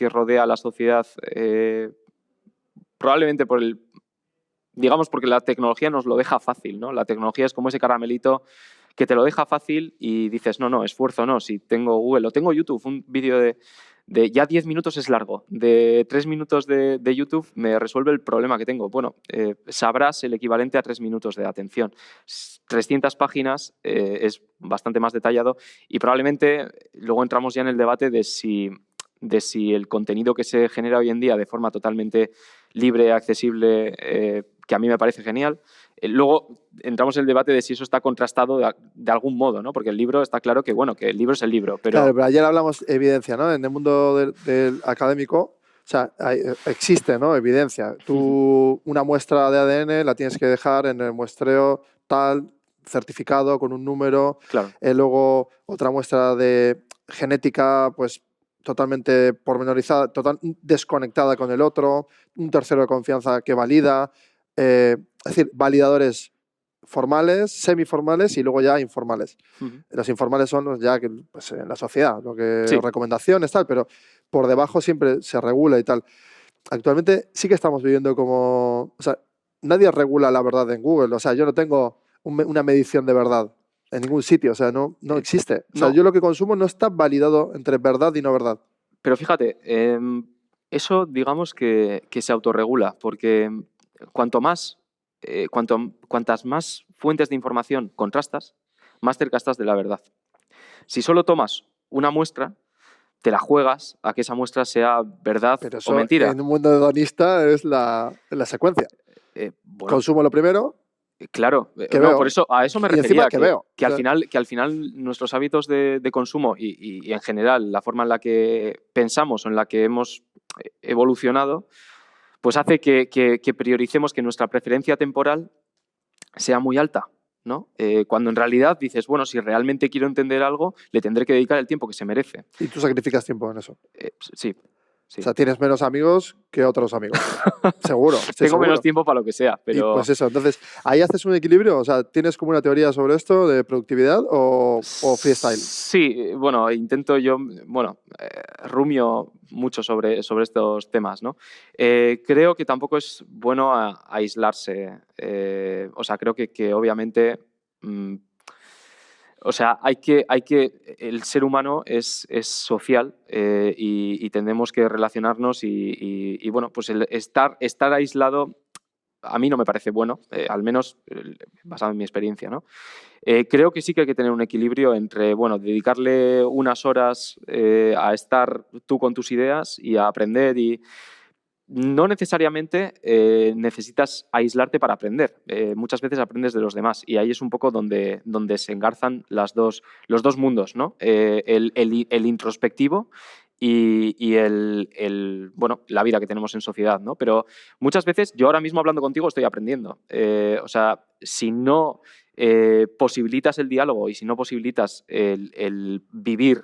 rodea a la sociedad, probablemente por el... Digamos, porque la tecnología nos lo deja fácil, ¿no? La tecnología es como ese caramelito que te lo deja fácil y dices, no, esfuerzo no, si tengo Google o tengo YouTube, un vídeo de ya 10 minutos es largo, de 3 minutos de YouTube me resuelve el problema que tengo. Bueno, sabrás el equivalente a 3 minutos de atención. 300 páginas es bastante más detallado y probablemente luego entramos ya en el debate de si el contenido que se genera hoy en día de forma totalmente libre, accesible, que a mí me parece genial. Luego entramos en el debate de si eso está contrastado de algún modo, ¿no? Porque el libro está claro que, bueno, que el libro es el libro, pero... Claro, pero ayer hablamos de evidencia, ¿no? En el mundo del académico, o sea, existe, ¿no? Evidencia. Tú una muestra de ADN la tienes que dejar en el muestreo tal, certificado, con un número. Claro. Luego otra muestra de genética, pues totalmente pormenorizada, desconectada con el otro, un tercero de confianza que valida, es decir, validadores formales, semiformales y luego ya informales. Los informales son los ya que, pues, en la sociedad, lo que Sí. recomendaciones, tal, pero por debajo siempre se regula y tal. Actualmente sí que estamos viviendo como... O sea, nadie regula la verdad en Google. O sea, yo no tengo una medición de verdad en ningún sitio, o sea, no existe. O sea, yo lo que consumo no está validado entre verdad y no verdad. Pero fíjate, eso digamos que se autorregula, porque cuantas más fuentes de información contrastas, más cerca estás de la verdad. Si solo tomas una muestra, te la juegas a que esa muestra sea verdad pero eso, o mentira. En un mundo hedonista es la secuencia. Bueno, consumo lo primero. Claro, que no, veo. por eso a eso me Y refería, encima que veo. que al final nuestros hábitos de consumo y en general la forma en la que pensamos o en la que hemos evolucionado, pues hace que prioricemos que nuestra preferencia temporal sea muy alta, ¿no? Cuando en realidad dices, bueno, si realmente quiero entender algo, le tendré que dedicar el tiempo que se merece. Y tú sacrificas tiempo en eso. Sí. O sea, tienes menos amigos que otros amigos. Seguro. Tengo menos tiempo para lo que sea, pero... Y pues eso, entonces, ¿ahí haces un equilibrio? O sea, ¿tienes como una teoría sobre esto de productividad o freestyle? Sí, bueno, intento yo, rumio mucho sobre estos temas, ¿no? Creo que tampoco es bueno aislarse. O sea, creo que obviamente... O sea, el ser humano es social y tenemos que relacionarnos y bueno, pues el estar aislado a mí no me parece bueno, al menos basado en mi experiencia, ¿no? Creo que sí que hay que tener un equilibrio entre, bueno, dedicarle unas horas a estar tú con tus ideas y a aprender y no necesariamente necesitas aislarte para aprender. Muchas veces aprendes de los demás y ahí es un poco donde se engarzan los dos mundos, ¿no? El introspectivo y la vida que tenemos en sociedad, ¿no? Pero muchas veces yo ahora mismo hablando contigo estoy aprendiendo. O sea, si no posibilitas el diálogo y si no posibilitas el vivir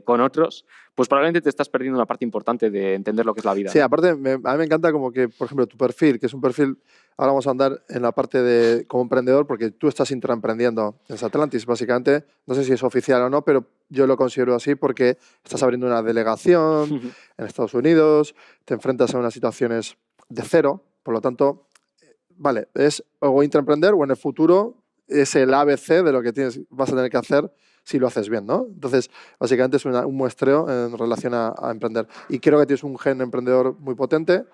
con otros, pues probablemente te estás perdiendo una parte importante de entender lo que es la vida. Sí, ¿no? aparte, a mí me encanta como que, por ejemplo, tu perfil, que es un perfil, ahora vamos a andar en la parte de como emprendedor, porque tú estás intraemprendiendo en Satlantis, básicamente. No sé si es oficial o no, pero yo lo considero así porque estás abriendo una delegación en Estados Unidos, te enfrentas a unas situaciones de cero, por lo tanto, vale, es o intraemprender o en el futuro es el ABC de lo que vas a tener que hacer si lo haces bien, ¿no? Entonces, básicamente es un muestreo en relación a emprender. Y creo que tienes un gen emprendedor muy potente.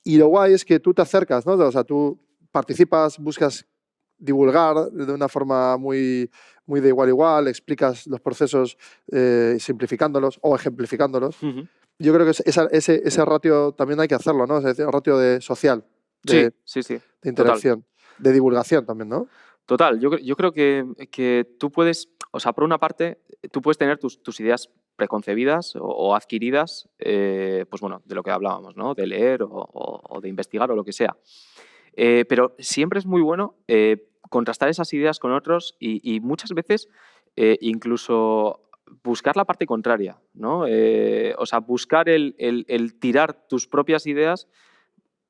Y lo guay es que tú te acercas, ¿no? O sea, tú participas, buscas divulgar de una forma muy de igual a igual, explicas los procesos simplificándolos o ejemplificándolos. Yo creo que ese ratio también hay que hacerlo, ¿no? Es el ratio de social, Sí, de, sí, sí. de interacción, de divulgación también, ¿no? Total, yo creo que tú puedes, o sea, por una parte, tú puedes tener tus ideas preconcebidas o adquiridas, pues bueno, de lo que hablábamos, ¿no? De leer o de investigar o lo que sea. Pero siempre es muy bueno contrastar esas ideas con otros y muchas veces incluso buscar la parte contraria, ¿no? O sea, buscar el tirar tus propias ideas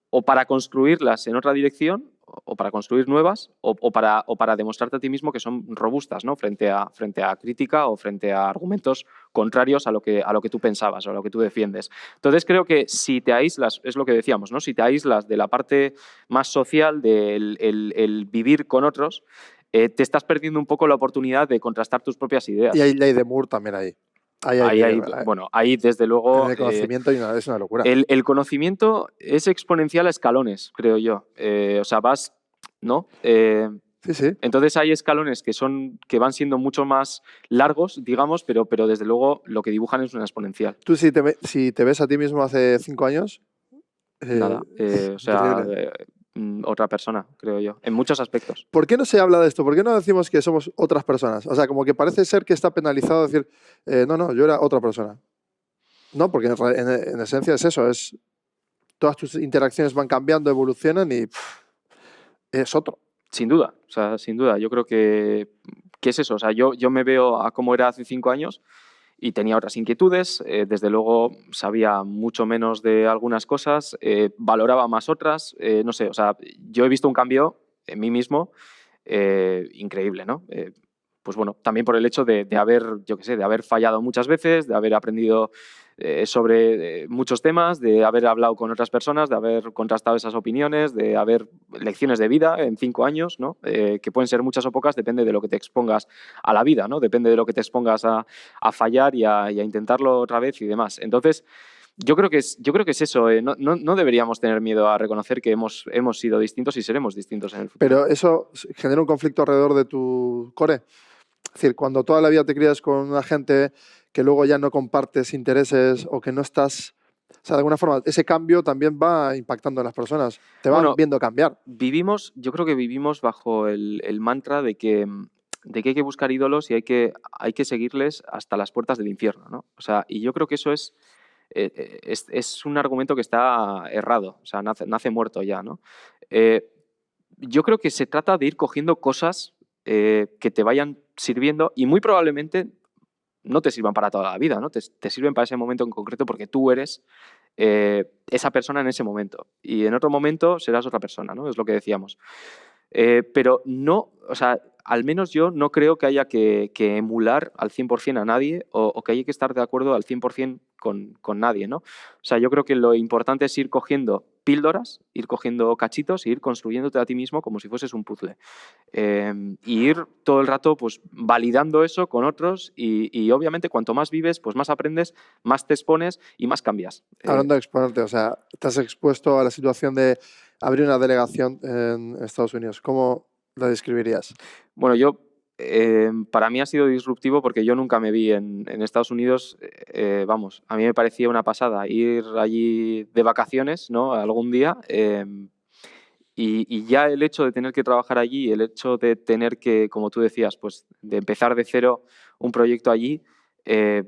o para construirlas en otra dirección o para construir nuevas o para demostrarte a ti mismo que son robustas, ¿no? frente a crítica o frente a argumentos contrarios a lo que tú pensabas o a lo que tú defiendes. Entonces creo que si te aíslas, es lo que decíamos, ¿no? Si te aíslas de la parte más social, del el vivir con otros, te estás perdiendo un poco la oportunidad de contrastar tus propias Y ideas. hay ley de Moore también ahí. Ahí desde En luego el conocimiento es una locura. el conocimiento es exponencial a escalones, creo yo. O sea, vas, ¿no? Sí, sí. Entonces hay escalones que van siendo mucho más largos, digamos, pero desde luego lo que dibujan es una exponencial. Tú si te ves a ti mismo hace 5 años, Nada, o sea, increíble. otra persona, creo yo, en muchos aspectos. ¿Por qué no se habla de esto? ¿Por qué no decimos que somos otras personas? O sea, como que parece ser que está penalizado decir, no, yo era otra persona. No, porque en esencia es eso, todas tus interacciones van cambiando, evolucionan y es otro. Sin duda, o sea, sin duda. Yo creo que es eso. O sea, yo me veo a cómo era hace 5 años y tenía otras inquietudes. Desde luego sabía mucho menos de algunas cosas, valoraba más otras. No sé, o sea, yo he visto un cambio en mí mismo increíble, ¿no? Pues bueno, también por el hecho de haber, yo qué sé, de haber fallado muchas veces, de haber aprendido sobre muchos temas, de haber hablado con otras personas, de haber contrastado esas opiniones, de haber lecciones de vida en 5 años, ¿no? Que pueden ser muchas o pocas, depende de lo que te expongas a la vida, ¿no? Depende de lo que te expongas a fallar y a intentarlo otra vez y demás. Entonces, yo creo que es eso. No deberíamos tener miedo a reconocer que hemos sido distintos y seremos distintos en el futuro. Pero eso genera un conflicto alrededor de tu core. Es decir, cuando toda la vida te crías con una gente que luego ya no compartes intereses o que no estás... O sea, de alguna forma, ese cambio también va impactando en las personas. Te van viendo cambiar. Yo creo que vivimos bajo el mantra de que hay que buscar ídolos y hay que seguirles hasta las puertas del infierno, ¿no? O sea, y yo creo que eso es un argumento que está errado, o sea, nace muerto ya, ¿no? Yo creo que se trata de ir cogiendo cosas que te vayan sirviendo y muy probablemente no te sirvan para toda la vida, ¿no? Te sirven para ese momento en concreto porque tú eres esa persona en ese momento y en otro momento serás otra persona, ¿no? Es lo que decíamos. Pero no, o sea, al menos yo no creo que haya que emular al 100% a nadie o que haya que estar de acuerdo al 100% con nadie, ¿no? O sea, yo creo que lo importante es ir cogiendo píldoras, ir cogiendo cachitos e ir construyéndote a ti mismo como si fueses un puzzle. Y ir todo el rato pues validando eso con otros y obviamente cuanto más vives, pues más aprendes, más te expones y más cambias. Hablando de exponerte, o sea, te has expuesto a la situación de abrir una delegación en Estados Unidos. ¿Cómo la describirías? Bueno, para mí ha sido disruptivo porque yo nunca me vi en Estados Unidos. Vamos, a mí me parecía una pasada ir allí de vacaciones, ¿no? Algún día. Y ya el hecho de tener que trabajar allí, el hecho de tener que, como tú decías, pues de empezar de cero un proyecto allí,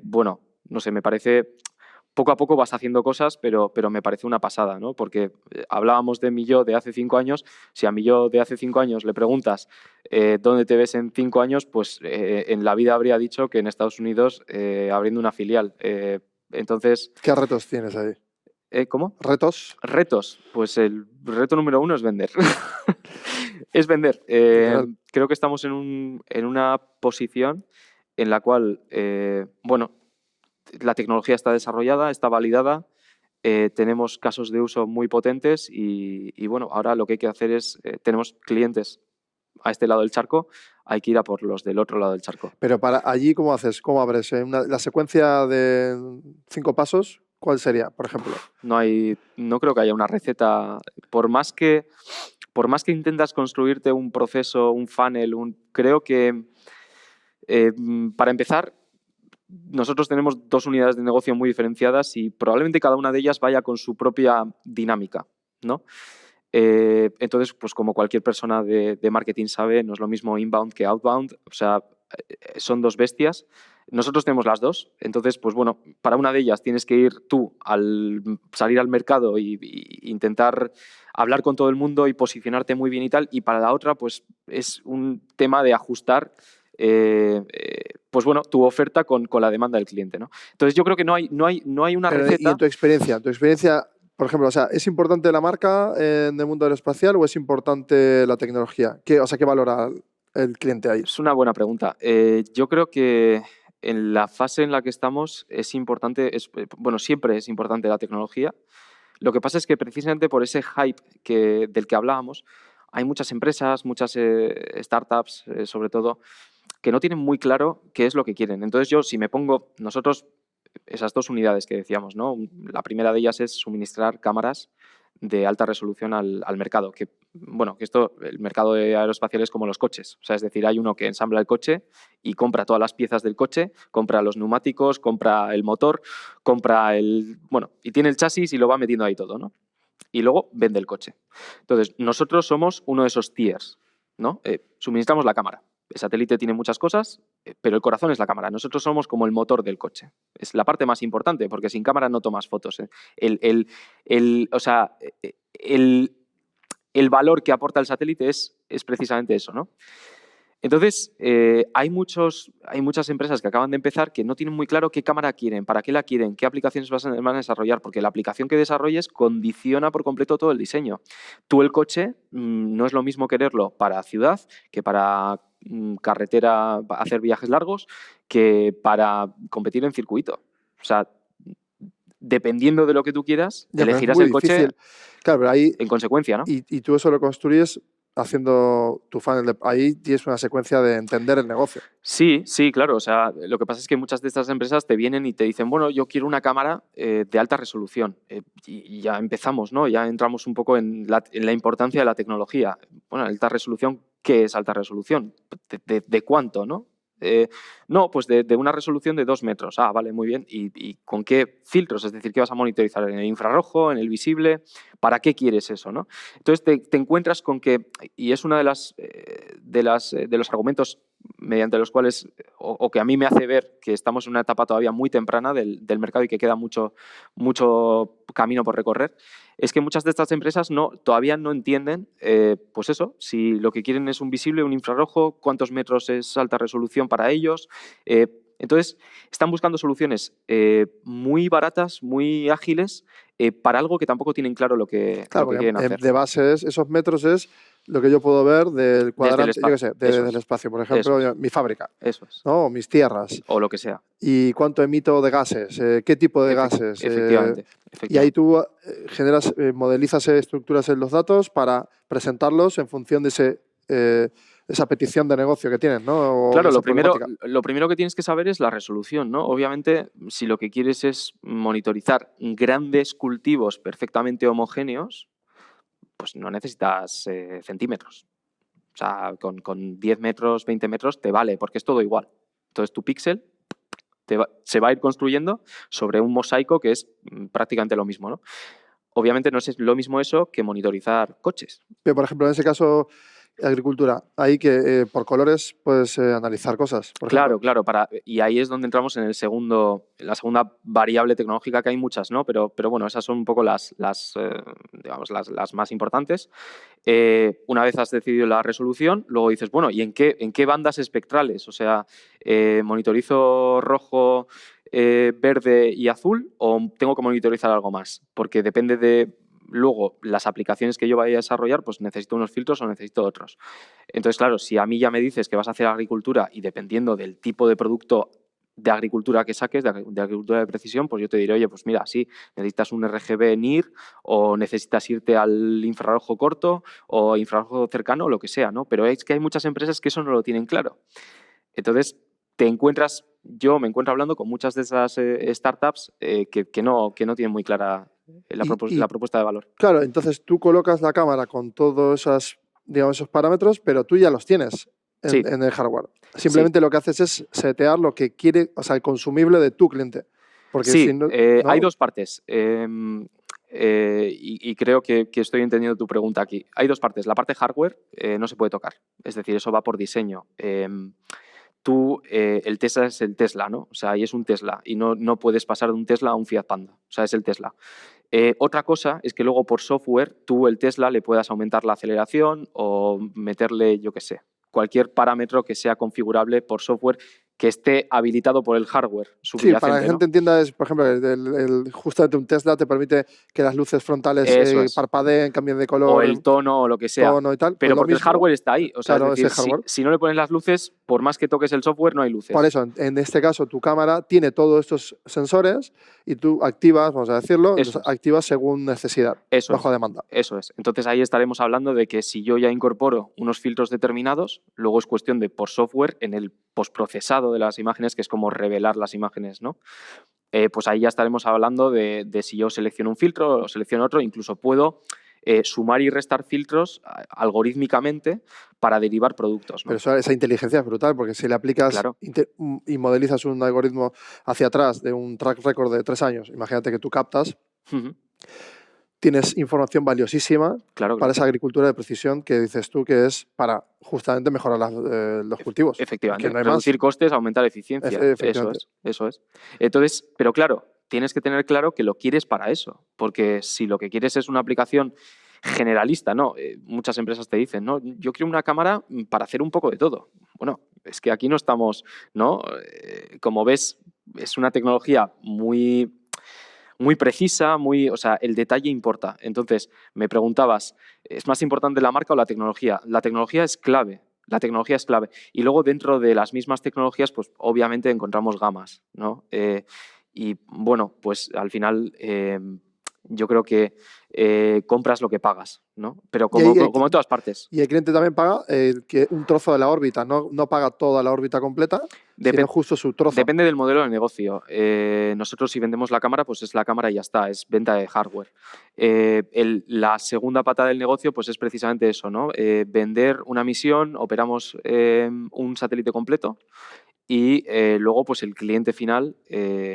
bueno, no sé, me parece poco a poco vas haciendo cosas, pero me parece una pasada, ¿no? Porque hablábamos de mi yo de hace 5 años. Si a mi yo de hace 5 años le preguntas dónde te ves en 5 años, pues en la vida habría dicho que en Estados Unidos abriendo una filial. Entonces, ¿Qué retos tienes ahí? ¿cómo? ¿Retos? Retos. Pues el reto número 1 es vender. Es vender. Literal. Creo que estamos en una posición en la cual, bueno, la tecnología está desarrollada, está validada, tenemos casos de uso muy potentes y, bueno, ahora lo que hay que hacer es, tenemos clientes a este lado del charco, hay que ir a por los del otro lado del charco. Pero para allí, ¿cómo haces? ¿Cómo abres? La secuencia de 5 pasos, ¿cuál sería, por ejemplo? No creo que haya una receta. Por más que intentas construirte un proceso, un funnel, creo que para empezar, nosotros tenemos 2 unidades de negocio muy diferenciadas y probablemente cada una de ellas vaya con su propia dinámica, ¿no? Entonces, pues como cualquier persona de marketing sabe, no es lo mismo inbound que outbound, o sea, son 2 bestias. Nosotros tenemos las 2, entonces, pues bueno, para una de ellas tienes que ir tú al salir al mercado y intentar hablar con todo el mundo y posicionarte muy bien y tal, y para la otra, pues es un tema de ajustar pues bueno, tu oferta con la demanda del cliente, ¿no? Entonces yo creo que no hay una Pero, receta. ¿y en tu experiencia, por ejemplo, o sea, ¿es importante la marca en el mundo aeroespacial o es importante la tecnología? O sea, ¿qué valora el cliente ahí? Es una buena pregunta. Yo creo que en la fase en la que estamos es importante, bueno, siempre es importante la tecnología. Lo que pasa es que precisamente por ese hype del que hablábamos, hay muchas empresas, muchas startups, sobre todo, que no tienen muy claro qué es lo que quieren. Entonces yo, si me pongo, nosotros, esas 2 unidades que decíamos, ¿no? La primera de ellas es suministrar cámaras de alta resolución al mercado, que bueno, que el mercado de aeroespacial es como los coches, o sea, es decir, hay uno que ensambla el coche y compra todas las piezas del coche, compra los neumáticos, compra el motor, bueno, y tiene el chasis y lo va metiendo ahí todo, ¿no? Y luego vende el coche. Entonces, nosotros somos uno de esos tiers, ¿no? Suministramos la cámara. El satélite tiene muchas cosas, pero el corazón es la cámara. Nosotros somos como el motor del coche. Es la parte más importante, porque sin cámara no tomas fotos. O sea, el valor que aporta el satélite es precisamente eso, ¿no? Entonces, hay muchas empresas que acaban de empezar que no tienen muy claro qué cámara quieren, para qué la quieren, qué aplicaciones van a desarrollar, porque la aplicación que desarrolles condiciona por completo todo el diseño. Tú el coche no es lo mismo quererlo para ciudad que para carretera, hacer viajes largos, que para competir en circuito. O sea, dependiendo de lo que tú quieras, Ya, pero es elegirás muy el coche difícil. Claro, pero ahí, en consecuencia, ¿no? y tú eso lo construyes haciendo tu funnel. Ahí tienes una secuencia de entender el negocio. Sí, sí, claro. O sea, lo que pasa es que muchas de estas empresas te vienen y te dicen, bueno, yo quiero una cámara de alta resolución. Y ya empezamos, ¿no? Ya entramos un poco en la importancia de la tecnología. Bueno, alta resolución, ¿qué es alta resolución? ¿De cuánto, no? No, pues de una resolución de 2 metros. Ah, vale, muy bien. ¿Y con qué filtros? Es decir, ¿qué vas a monitorizar? ¿En el infrarrojo? ¿En el visible? ¿Para qué quieres eso, no? Entonces te encuentras con que, y es una de los argumentos mediante los cuales, o que a mí me hace ver que estamos en una etapa todavía muy temprana del mercado y que queda mucho camino por recorrer, es que muchas de estas empresas todavía no entienden, pues eso, si lo que quieren es un visible, un infrarrojo, cuántos metros es alta resolución para ellos. Entonces, están buscando soluciones muy baratas, muy ágiles, para algo que tampoco tienen claro lo que Claro, porque quieren hacer. de base esos metros es lo que yo puedo ver del cuadrante, yo qué sé, Eso del es. espacio. Por ejemplo, mi fábrica, Eso es. ¿no? O mis tierras. O lo que sea. ¿Y cuánto emito de gases? ¿Qué tipo de gases? Efectivamente. Y ahí tú modelizas estructuras en los datos para presentarlos en función de esa petición de negocio que tienes, ¿no? O Claro, esa lo primero que tienes que saber es la resolución, ¿no? Obviamente, si lo que quieres es monitorizar grandes cultivos perfectamente homogéneos, pues no necesitas centímetros. O sea, con 10 metros, 20 metros te vale, porque es todo igual. Entonces, tu píxel se va a ir construyendo sobre un mosaico que es prácticamente lo mismo, ¿no? Obviamente no es lo mismo eso que monitorizar coches. Pero, por ejemplo, en ese caso agricultura. Ahí que por colores puedes analizar cosas, por Claro, ejemplo. claro, y ahí es donde entramos en la segunda variable tecnológica, que hay muchas, ¿no? Pero bueno, esas son un poco digamos, las más importantes. Una vez has decidido la resolución, luego dices, bueno, ¿y en qué bandas espectrales? O sea, ¿monitorizo rojo, verde y azul o tengo que monitorizar algo más? Porque depende de luego las aplicaciones que yo vaya a desarrollar, pues necesito unos filtros o necesito otros. Entonces, claro, si a mí ya me dices que vas a hacer agricultura y dependiendo del tipo de producto de agricultura que saques, de agricultura de precisión, pues yo te diré, oye, pues mira, sí, necesitas un RGB NIR o necesitas irte al infrarrojo corto o infrarrojo cercano o lo que sea, ¿no? Pero es que hay muchas empresas que eso no lo tienen claro. Entonces, yo me encuentro hablando con muchas de esas startups que no tienen muy clara la propuesta de valor. Claro, entonces tú colocas la cámara con todos esos, digamos, esos parámetros, pero tú ya los tienes Sí, en el hardware. sí. Simplemente lo que haces es setear lo que quiere, o sea, el consumible de tu cliente. Porque si Sí, no, hay ¿no? dos partes. Y creo que estoy entendiendo tu pregunta aquí. Hay dos partes. La parte hardware no se puede tocar. Es decir, eso va por diseño. El Tesla es el Tesla, ¿no? O sea, ahí es un Tesla y no puedes pasar de un Tesla a un Fiat Panda. O sea, es el Tesla. Otra cosa es que luego por software tú el Tesla le puedas aumentar la aceleración o meterle, yo qué sé, cualquier parámetro que sea configurable por software que esté habilitado por el hardware Sí, para que subyacente, la ¿no? gente entienda, es, por ejemplo, justamente un Tesla te permite que las luces frontales Eso es. parpadeen, cambien de O color, el tono o lo que sea. tono y tal. Pues Pero lo porque el mismo, hardware está ahí. O sea, es claro, ese decir, hardware. si no le pones las luces, por más que toques el software, no hay Por luces. eso, en este caso, tu cámara tiene todos estos sensores y tú activas, vamos a decirlo, los Eso es. activas según necesidad, Eso bajo es. demanda. Eso es. Entonces ahí estaremos hablando de que si yo ya incorporo unos filtros determinados, luego es cuestión de por software en el postprocesado de las imágenes, que es como revelar las imágenes, ¿no? Pues ahí ya estaremos hablando de si yo selecciono un filtro o selecciono otro, incluso puedo sumar y restar filtros algorítmicamente para derivar productos, Pero ¿no? esa inteligencia es brutal, porque si le aplicas Claro. y modelizas un algoritmo hacia atrás de un track record de 3 años, imagínate que tú captas, Ujú. tienes información valiosísima Claro, para claro. esa agricultura de precisión que dices tú que es para justamente mejorar los cultivos, que Efectivamente, no hay más. reducir costes, aumentar eficiencia. Eso Efectivamente. es, eso es. Entonces, pero claro, tienes que tener claro que lo quieres para eso, porque si lo que quieres es una aplicación generalista, ¿no? Muchas empresas te dicen, no, yo quiero una cámara para hacer un poco de todo. Bueno, es que aquí no estamos, ¿no? Como ves, es una tecnología muy precisa, o sea, el detalle importa. Entonces, me preguntabas, ¿es más importante la marca o la tecnología? La tecnología es clave. La tecnología es clave. Y luego dentro de las mismas tecnologías, pues obviamente encontramos gamas, ¿no? Y bueno, pues al final yo creo que compras lo que pagas, ¿no? Pero Y, ahí, como en todas partes. y el cliente también paga que un trozo de la órbita, no paga toda la órbita completa, sino justo su trozo. Depende del modelo de negocio. Nosotros si vendemos la cámara, pues es la cámara y ya está, es venta de hardware. La segunda pata del negocio pues es precisamente eso, ¿no? Vender una misión, operamos un satélite completo y luego pues el cliente final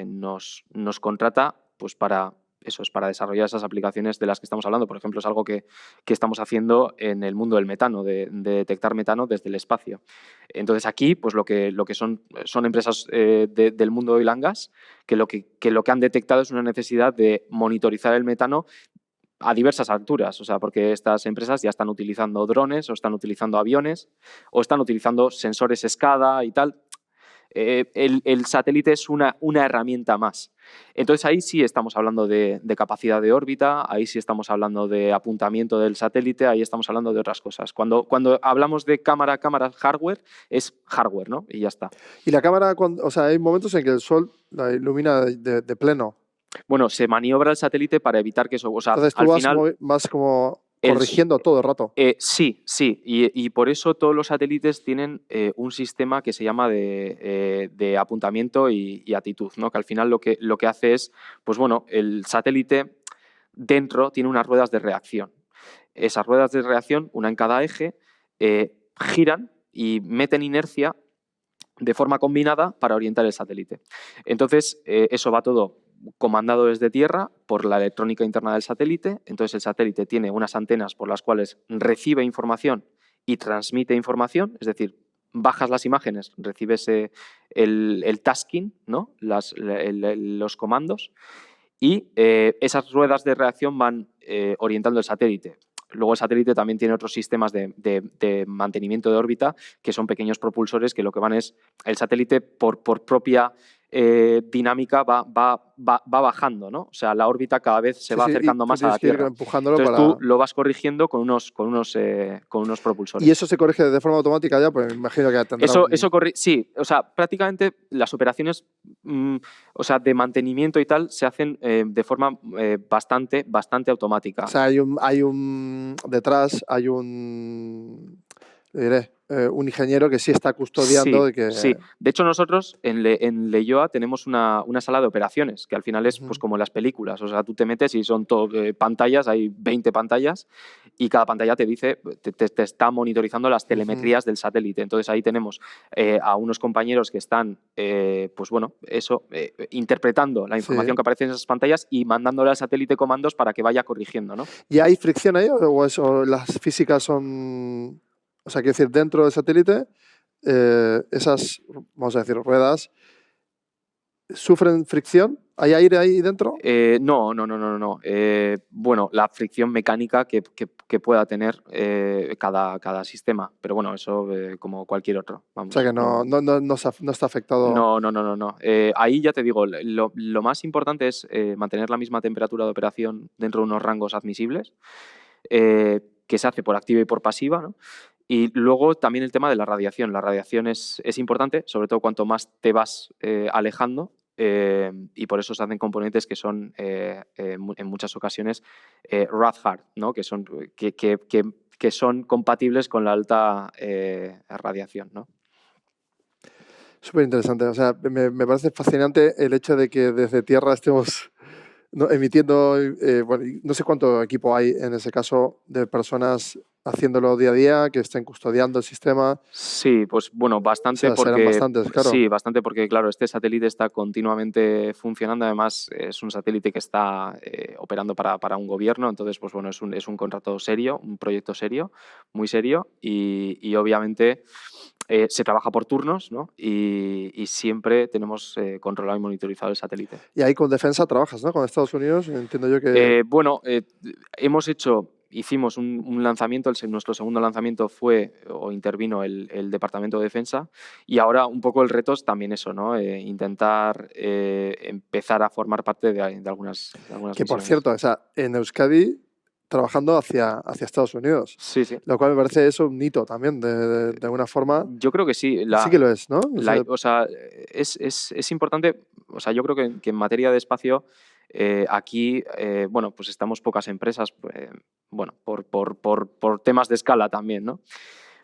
nos contrata pues para eso es para desarrollar esas aplicaciones de las que estamos hablando. Por ejemplo, es algo que estamos haciendo en el mundo del metano, de detectar metano desde el espacio. Entonces aquí, pues lo que son empresas del mundo de oil and gas que lo que han detectado es una necesidad de monitorizar el metano a diversas alturas, o sea, porque estas empresas ya están utilizando drones o están utilizando aviones o están utilizando sensores SCADA y tal. El satélite es una herramienta más. Entonces ahí sí estamos hablando de capacidad de órbita, ahí sí estamos hablando de apuntamiento del satélite, ahí estamos hablando de otras cosas. Cuando hablamos de cámara hardware, es hardware, ¿no? Y ya está. Y la cámara, o sea, hay momentos en que el sol la ilumina de pleno. Bueno, se maniobra el satélite para evitar que eso, o sea, Entonces tú al final vas como corrigiendo todo el rato. Sí. Y por eso todos los satélites tienen un sistema que se llama de apuntamiento y actitud, ¿no? Que al final lo que hace es, pues bueno, el satélite dentro tiene unas ruedas de reacción. Esas ruedas de reacción, una en cada eje, giran y meten inercia de forma combinada para orientar el satélite. Entonces, eso va todo comandado desde tierra por la electrónica interna del satélite. Entonces, el satélite tiene unas antenas por las cuales recibe información y transmite información, es decir, bajas las imágenes, recibes el tasking, ¿no? Los comandos, y esas ruedas de reacción van orientando el satélite. Luego el satélite también tiene otros sistemas de mantenimiento de órbita, que son pequeños propulsores que lo que van es, el satélite por propia dinámica va bajando, ¿no? O sea, la órbita cada vez se va acercando más a la Tierra. Entonces tú lo vas corrigiendo con unos propulsores. ¿Y eso se corrige de forma automática ya? Pues me imagino que tendrá sí, o sea, prácticamente las operaciones o sea, de mantenimiento y tal se hacen de forma bastante automática. O sea, detrás hay un ingeniero que sí está custodiando. Sí. De hecho, nosotros en Leioa tenemos una sala de operaciones, que al final es pues como las películas. O sea, tú te metes y son pantallas, hay 20 pantallas, y cada pantalla te dice, te está monitorizando las telemetrías del satélite. Entonces ahí tenemos a unos compañeros que están, pues bueno, interpretando la información que aparece en esas pantallas y mandándole al satélite comandos para que vaya corrigiendo, ¿no? ¿Y hay fricción ahí o las físicas son...? O sea, quiero decir, dentro del satélite, esas, vamos a decir, ruedas, ¿sufren fricción? ¿Hay aire ahí dentro? No. Bueno, la fricción mecánica que pueda tener cada sistema, pero bueno, eso como cualquier otro. Vamos, o sea que no está afectado. No. Ahí ya te digo, lo más importante es mantener la misma temperatura de operación dentro de unos rangos admisibles, que se hace por activa y por pasiva, ¿no? Y luego también el tema de la radiación. La radiación es importante, sobre todo cuanto más te vas alejando, y por eso se hacen componentes que son en muchas ocasiones rad-hard, ¿no? que son compatibles con la alta radiación, ¿no? Súper interesante. O sea, me parece fascinante el hecho de que desde tierra estemos emitiendo, bueno, no sé cuánto equipo hay en ese caso de personas haciéndolo día a día, que estén custodiando el sistema. Sí, pues bueno, bastante, o sea, serán bastantes, claro. Sí, bastante porque, claro, este satélite está continuamente funcionando. Además, es un satélite que está operando para un gobierno. Entonces, pues bueno, es un contrato serio, un proyecto serio, muy serio, y obviamente se trabaja por turnos, ¿no? Y siempre tenemos controlado y monitorizado el satélite. Y ahí con defensa trabajas, ¿no? Con Estados Unidos, entiendo yo que... Bueno, hicimos un lanzamiento, nuestro segundo lanzamiento intervino el Departamento de Defensa, y ahora un poco el reto es también eso, ¿no? Intentar empezar a formar parte de algunas Que misiones. Por cierto, o sea, en Euskadi trabajando hacia Estados Unidos. Sí. Lo cual me parece eso un hito también, de alguna forma. Yo creo que sí. Sí que lo es, ¿no? O sea, es importante. O sea, yo creo que en materia de espacio, aquí, bueno, pues estamos pocas empresas, bueno, por temas de escala también, ¿no?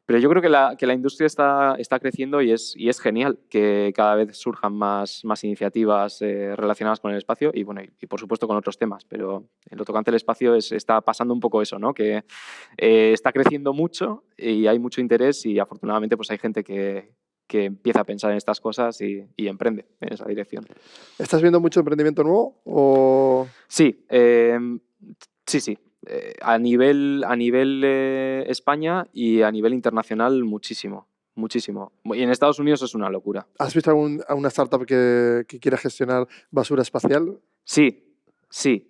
Pero yo creo que la industria está creciendo y es genial que cada vez surjan más iniciativas relacionadas con el espacio y, bueno, y por supuesto con otros temas. Pero en lo tocante al espacio está pasando un poco eso, ¿no? Que está creciendo mucho y hay mucho interés, y afortunadamente pues hay gente que empieza a pensar en estas cosas y emprende en esa dirección. ¿Estás viendo mucho emprendimiento nuevo? ¿O? Sí. A nivel España y a nivel internacional muchísimo. Y en Estados Unidos es una locura. ¿Has visto alguna startup que quiera gestionar basura espacial? Sí.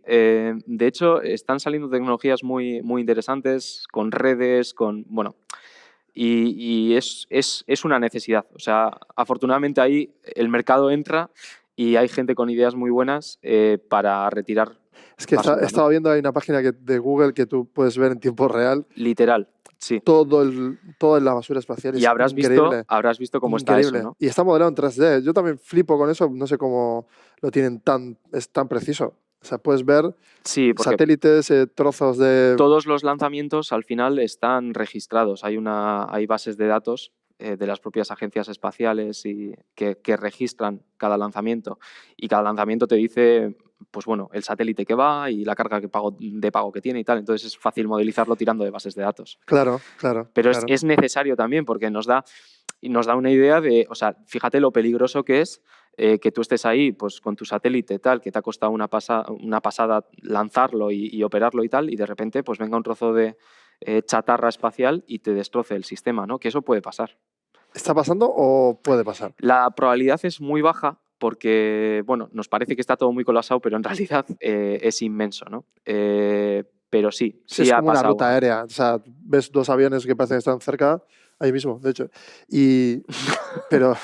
De hecho, están saliendo tecnologías muy interesantes, con redes, bueno, y es una necesidad. O sea, afortunadamente ahí el mercado entra y hay gente con ideas muy buenas para retirar. Es que estaba viendo, hay una página de Google que tú puedes ver en tiempo real. Literal, sí. Toda la basura espacial. Y habrás visto cómo está eso, ¿no? Y está modelado en 3D. Yo también flipo con eso. No sé cómo lo tienen es tan preciso. O sea, puedes ver satélites, trozos de... Todos los lanzamientos al final están registrados. Hay bases de datos de las propias agencias espaciales y que registran cada lanzamiento. Y cada lanzamiento te dice, pues bueno, el satélite que va y la carga de pago que tiene y tal. Entonces es fácil modelizarlo tirando de bases de datos. Claro. Pero es necesario también, porque nos da una idea de, o sea, fíjate lo peligroso que es que tú estés ahí pues con tu satélite tal, que te ha costado una pasada lanzarlo y operarlo y tal, y de repente pues venga un trozo de chatarra espacial y te destroce el sistema, ¿no? Que eso puede pasar. ¿Está pasando o puede pasar? La probabilidad es muy baja porque, bueno, nos parece que está todo muy colapsado, pero en realidad es inmenso, ¿no? Pero sí Es ha como una pasado. ruta aérea. O sea, ves dos aviones que parecen que están cerca, ahí mismo, de hecho. Pero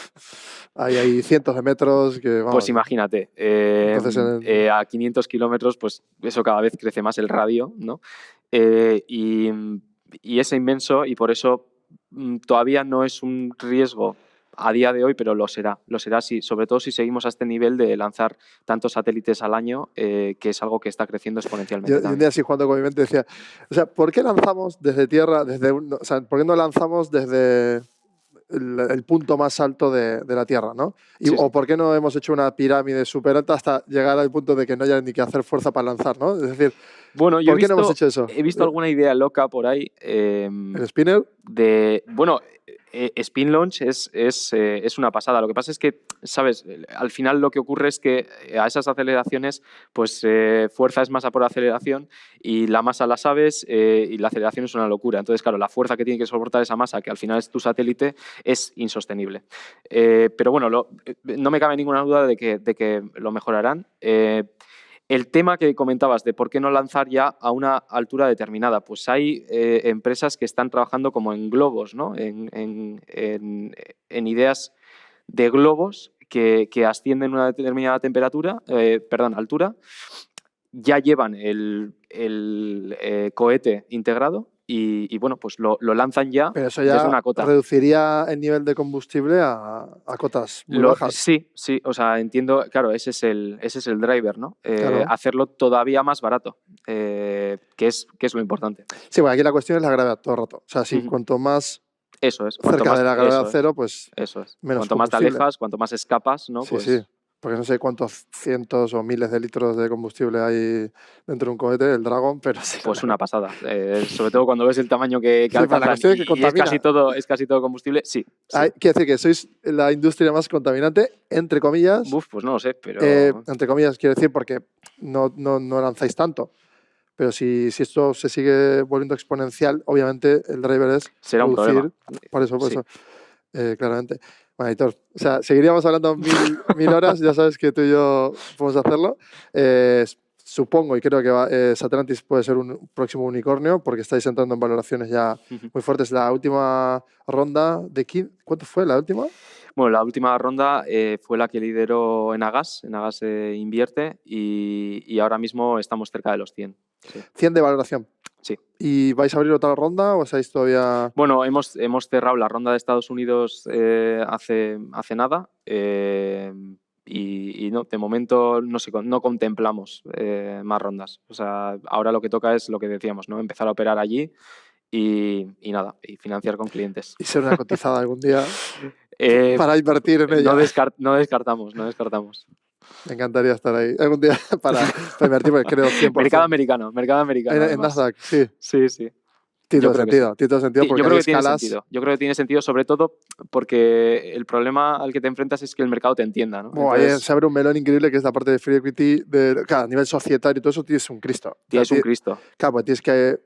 hay cientos de metros que, vamos, Pues imagínate, entonces, a 500 kilómetros, pues eso cada vez crece más el radio, ¿no? Y es inmenso y por eso todavía no es un riesgo a día de hoy, pero lo será sobre todo si seguimos a este nivel de lanzar tantos satélites al año, que es algo que está creciendo exponencialmente. Yo un día así jugando con mi mente decía, o sea, ¿por qué lanzamos desde Tierra, o sea, ¿por qué no lanzamos desde el punto más alto de la Tierra, ¿no? O ¿por qué no hemos hecho una pirámide súper alta hasta llegar al punto de que no haya ni que hacer fuerza para lanzar, ¿no? Es decir, bueno, ¿por qué no hemos hecho eso? He visto alguna idea loca por ahí. ¿El spinner? Bueno, Spin Launch es una pasada. Lo que pasa es que, ¿sabes? Al final lo que ocurre es que a esas aceleraciones, pues fuerza es masa por aceleración y la masa la sabes, y la aceleración es una locura. Entonces, claro, la fuerza que tiene que soportar esa masa, que al final es tu satélite, es insostenible. Pero bueno, no me cabe ninguna duda de que lo mejorarán. El tema que comentabas de por qué no lanzar ya a una altura determinada, pues hay empresas que están trabajando como en globos, ¿no? En ideas de globos que ascienden a una determinada altura, ya llevan el cohete integrado y bueno, pues lo lanzan ya. Pero eso ya desde una cota. Reduciría el nivel de combustible a cotas muy bajas. Sí, o sea, entiendo, claro, ese es el driver, ¿no? Claro. Hacerlo todavía más barato, que es lo importante. Sí, bueno, aquí la cuestión es la gravedad todo el rato. O sea, sí, cuanto más eso es, cerca de la gravedad cero, pues menos cuanto más te alejas, cuanto más escapas, ¿no? Sí, pues... sí. Porque no sé cuántos cientos o miles de litros de combustible hay dentro de un cohete, el Dragon, pero sí. Pues una pasada. Sobre todo cuando ves el tamaño que alcanza. Es casi todo combustible, sí. Quiere decir que sois la industria más contaminante, entre comillas. Pues no lo sé, pero... entre comillas, quiero decir, porque no lanzáis tanto. Pero si esto se sigue volviendo exponencial, obviamente el driver será un problema. Por eso, claramente. Bueno, Aitor, o sea, seguiríamos hablando mil horas, ya sabes que tú y yo podemos hacerlo. Supongo y creo que Satlantis puede ser un próximo unicornio porque estáis entrando en valoraciones ya muy fuertes. La última ronda de ¿cuánto fue la última? Bueno, la última ronda fue la que lideró Enagas. Enagas invierte y ahora mismo estamos cerca de los 100. Sí. 100 de valoración. Sí. ¿Y vais a abrir otra ronda o estáis todavía...? Bueno, hemos cerrado la ronda de Estados Unidos hace nada y no, de momento no contemplamos más rondas. O sea, ahora lo que toca es lo que decíamos, ¿no? Empezar a operar allí y nada, y financiar con clientes. Y ser una cotizada algún día para invertir en ella. No descartamos. Me encantaría estar ahí algún día para invertir, porque creo 100%. Mercado americano. En Nasdaq, sí. Sí. Tiene todo sentido porque yo creo que tiene sentido. Yo creo que tiene sentido, sobre todo porque el problema al que te enfrentas es que el mercado te entienda, ¿no? Entonces, se abre un melón increíble que es la parte de free equity, a nivel societario y todo eso tienes un Cristo. Un Cristo. Claro, pues tienes que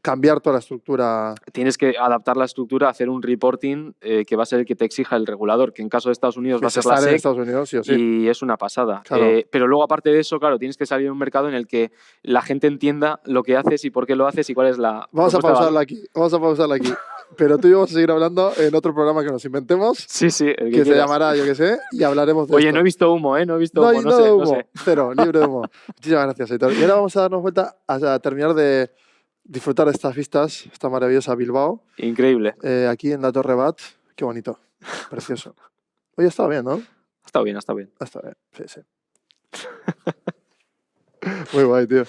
cambiar toda la estructura. Tienes que adaptar la estructura, hacer un reporting que va a ser el que te exija el regulador, que en caso de Estados Unidos va a ser la SEC. En Estados Unidos, sí o sí. Y es una pasada. Claro. Pero luego, aparte de eso, claro, tienes que salir a un mercado en el que la gente entienda lo que haces y por qué lo haces y cuál es la... Vamos a pausarla aquí. Pero tú y yo vamos a seguir hablando en otro programa que nos inventemos. Sí. Que se llamará, yo qué sé, y hablaremos de Oye, esto. no he visto humo, No he visto humo, no sé. Cero, libre de humo. Muchísimas gracias, Aitor. Y ahora vamos a darnos vuelta a terminar de disfrutar de estas vistas, esta maravillosa Bilbao. Increíble. Aquí en la Torre Bat. Qué bonito. Precioso. Oye, ha estado bien, ¿no? Ha estado bien. Ha estado bien, sí. Muy guay, tío.